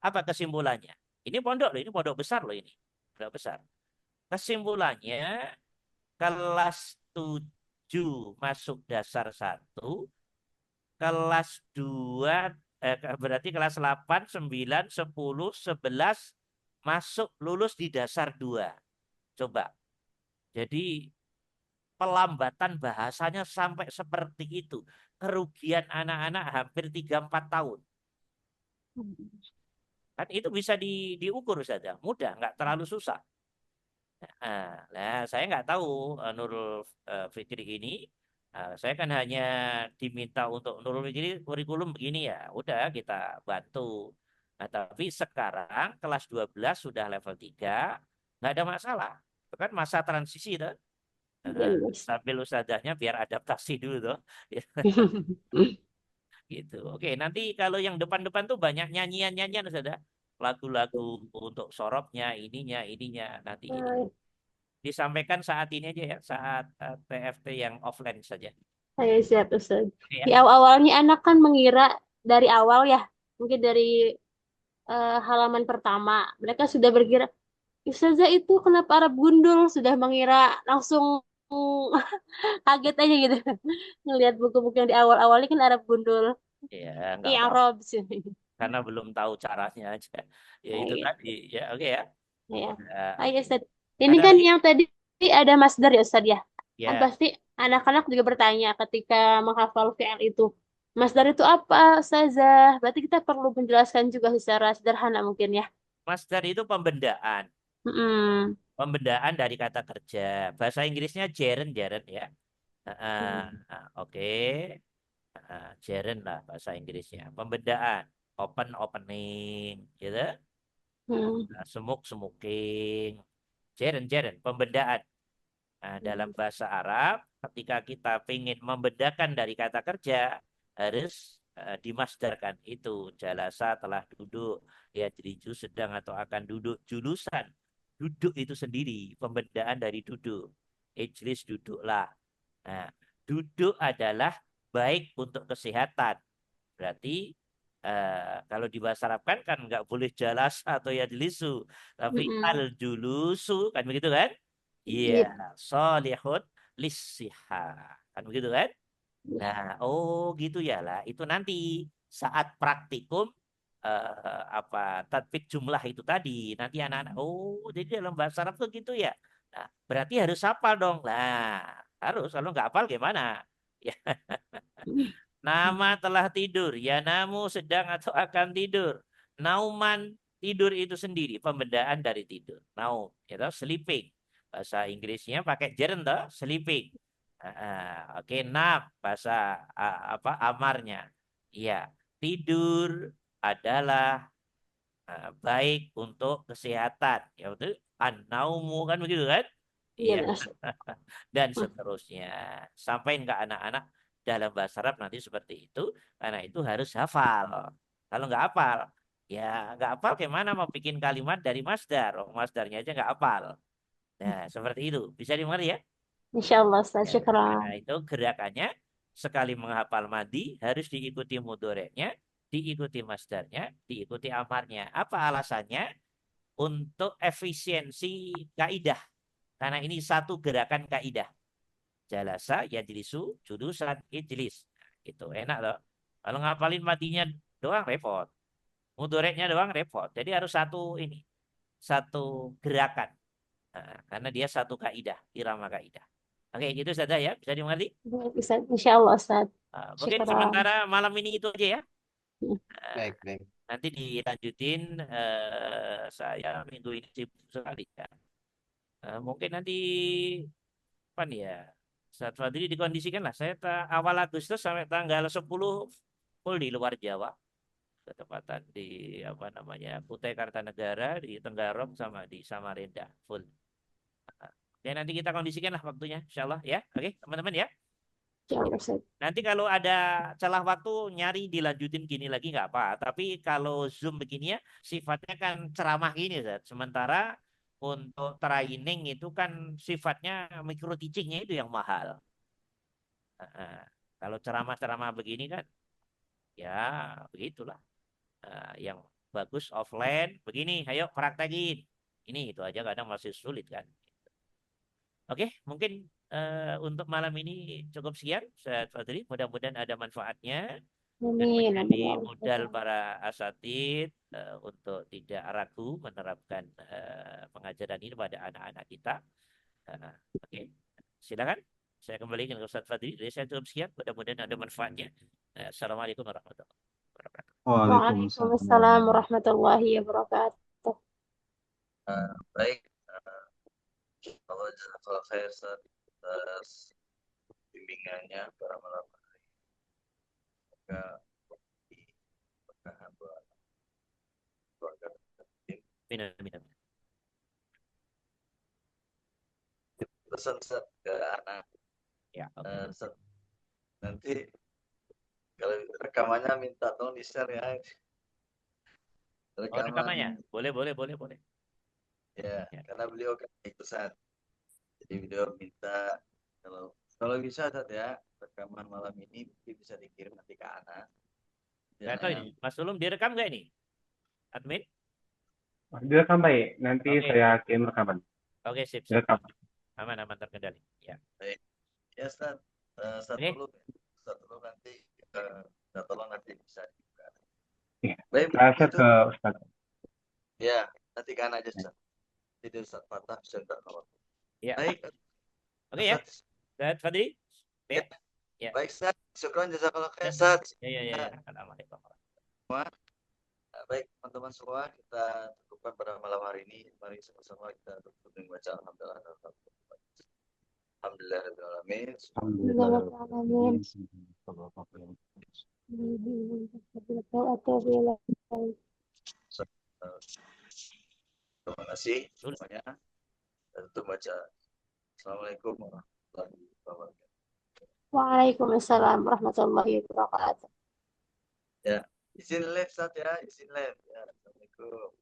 Apa kesimpulannya? Ini pondok loh, ini pondok besar loh ini. Pondok besar. Kesimpulannya kelas 7 masuk dasar 1, kelas 2 berarti kelas 8, 9, 10, 11 masuk lulus di dasar 2. Coba. Jadi pelambatan bahasanya sampai seperti itu. Kerugian anak-anak hampir 3-4 tahun. Kan itu bisa diukur saja. Mudah, nggak terlalu susah. Nah, saya nggak tahu Nurul Fikri ini. Saya kan hanya diminta untuk Nurul Fikri kurikulum begini ya. Udah kita bantu. Nah, tapi sekarang kelas 12 sudah level 3, nggak ada masalah. Itu kan masa transisi tuh. Iya benar Ustaz. Sambil ustazahnya biar adaptasi dulu tuh. Gitu. Oke, nanti kalau yang depan-depan tuh banyak nyanyian-nyanyian Ustazah. Lagu-lagu untuk sorobnya, ininya, nanti ini disampaikan saat ini aja ya, saat TFT yang offline saja. Saya siap Ustaz. Oke Di ya. awal-awalnya anak kan mengira dari awal ya, mungkin dari halaman pertama, mereka sudah berkira, Ustazah itu kenapa Arab gundul? Sudah mengira langsung kaget aja gitu. Ngelihat buku-buku yang di awal-awal ini kan Arab gundul. Ya, nggak Iya, apa-apa. Arab sih. Karena belum tahu caranya aja. Ya Nah, itu gitu. tadi. Ya, oke ya. Ya. Ya, Ayo oke. Ustaz. Ini Ada kan lagi? yang tadi ada masdar ya Ustaz ya. Kan Ya, pasti anak-anak juga bertanya ketika menghafal fi'il itu. Masdar itu apa, Ustazah? Berarti kita perlu menjelaskan juga secara sederhana mungkin ya. masdar itu pembendaan. Mm-mm. Pembendaan dari kata kerja. Bahasa Inggrisnya gerund, gerund ya. Oke. Gerund lah bahasa Inggrisnya. Pembendaan. Open, opening. Gitu. Mm. Semuk, smoking. Gerund, gerund. Pembendaan. Nah, dalam bahasa Arab, ketika kita ingin membedakan dari kata kerja, harus dimasdarkan itu. Jalasa telah duduk, ya jiliju sedang atau akan duduk. Julusan, duduk itu sendiri, pembedaan dari duduk. Ijlis duduklah. Nah, duduk adalah baik untuk kesehatan. Berarti kalau di bahasa Arab kan nggak boleh jalas atau ya jelisu, tapi Mm-mm. al julusu kan begitu kan? Iya, Iya. solihun lisiha. Kan begitu kan? Nah, oh gitu ya lah. Itu nanti saat praktikum tatbik jumlah itu tadi. Nanti anak-anak, oh jadi dalam bahasa Arab tuh gitu ya. Nah, berarti harus hafal dong. Nah, harus. Kalau nggak hafal gimana? Ya, nama telah tidur. Ya namu sedang atau akan tidur. Nauman tidur itu sendiri. Pembedaan dari tidur. Naum. Itu sleeping. Bahasa Inggrisnya pakai gerund toh, sleeping. Oke, nap bahasa amarnya. Iya, tidur adalah baik untuk kesehatan. Ya itu an-naumu kan begitu kan? Iya, Iya, Mas. dan seterusnya. Sampaikan ke anak-anak dalam bahasa Arab nanti seperti itu, karena itu harus hafal. Kalau nggak hafal, ya nggak hafal gimana mau bikin kalimat dari masdar? Oh, masdarnya aja nggak hafal. Nah, seperti itu. Bisa dimengerti ya? Insya Allah, Ustaz. Ya, Syukran. karena itu gerakannya sekali menghafal madi harus diikuti mudoreknya, diikuti masdarnya, diikuti amarnya. Apa alasannya? Untuk efisiensi kaidah. Karena ini satu gerakan kaidah. Jalasa, yajlisu, julusan, ijlis. Itu enak loh. Kalau ngapalin madinya doang repot. Mudoreknya doang repot. Jadi harus satu ini, satu gerakan. Nah, karena dia satu kaidah, irama kaidah. Oke, gitu saja ya. Bisa dimengerti? Baik, Ustaz. Insya Allah, Ustaz. Mungkin Syukran. sementara malam ini itu aja ya. Baik, baik. Nanti dilanjutin saya minggu ini sibuk sekali ya. Mungkin nanti apa nih ya? Saat Fadli dikondisikan lah. Saya awal Agustus sampai tanggal 10 full di luar Jawa. Ketepatan di apa namanya Kutai Kartanegara, di Tenggarong sama di Samarinda full. Ya nanti kita kondisikan lah waktunya, insya Allah ya. Oke, teman-teman ya. Insya Allah, Ustaz. Nanti kalau ada celah waktu nyari dilanjutin gini lagi nggak apa. Tapi kalau Zoom begini ya sifatnya kan ceramah gini, Zat. Sementara untuk training itu kan sifatnya micro teachingnya itu yang mahal. Kalau ceramah-ceramah begini kan ya begitulah. Yang bagus offline begini, ayo praktekin. Ini itu aja kadang masih sulit kan. Oke, mungkin untuk malam ini cukup sekian, Ustaz Fadli. Mudah-mudahan ada manfaatnya dan Amin. menjadi Amin. Ya modal Allah. para asatid untuk tidak ragu menerapkan pengajaran ini pada anak-anak kita. Oke, silakan. Saya kembalikan ke Ustaz Fadli. Dari saya cukup sekian. Mudah-mudahan ada manfaatnya. Assalamualaikum warahmatullahi wabarakatuh. Waalaikumsalam warahmatullahi wabarakatuh. Baik, Allah jazakallah khair Ustaz, atas bimbingannya pada malam hari. Semoga berkah buat keluarga. Amin, amin, amin. Pesan Ustaz ke anak, Ya, oke. Ustaz, nanti kalau rekamannya minta tolong di-share ya. Oh, Rekaman rekamannya? Boleh, boleh, boleh, boleh. ya, Ya. karena beliau kan Ustaz. Jadi beliau minta kalau bisa Ustaz ya, rekaman malam ini mungkin bisa dikirim nanti ke anak. Nggak tahu ini. Mas Ulum direkam nggak ini? Admin? Direkam baik, nanti Oke. saya kirim rekaman. Oke, sip, sip. Direkam. Aman, aman terkendali. Ya. Baik. Ya Ustaz, Ustaz Oke. dulu nanti kita tolong nanti bisa dibuka. Iya. Baik, Saya itu ke Ustaz. ya nanti ke anak aja Ustaz. Jadi Ustaz Fatah bisa minta nomor. Ya. Baik. Oke ya. Ustaz. Ustaz Fadli? Ya. Ya. Baik Ustaz, syukran jazakallah khair Ustaz. Ya. Assalamualaikum. Baik teman-teman semua, kita cukupkan pada malam hari ini. Mari sama-sama kita tutup dengan baca alhamdulillah. Alhamdulillahirrahmanirrahim. Terima kasih semuanya. Kita tutup baca. Assalamualaikum warahmatullahi wabarakatuh. Waalaikumsalam warahmatullahi wabarakatuh. Ya, izin live Ustaz ya, izin live ya. Assalamualaikum.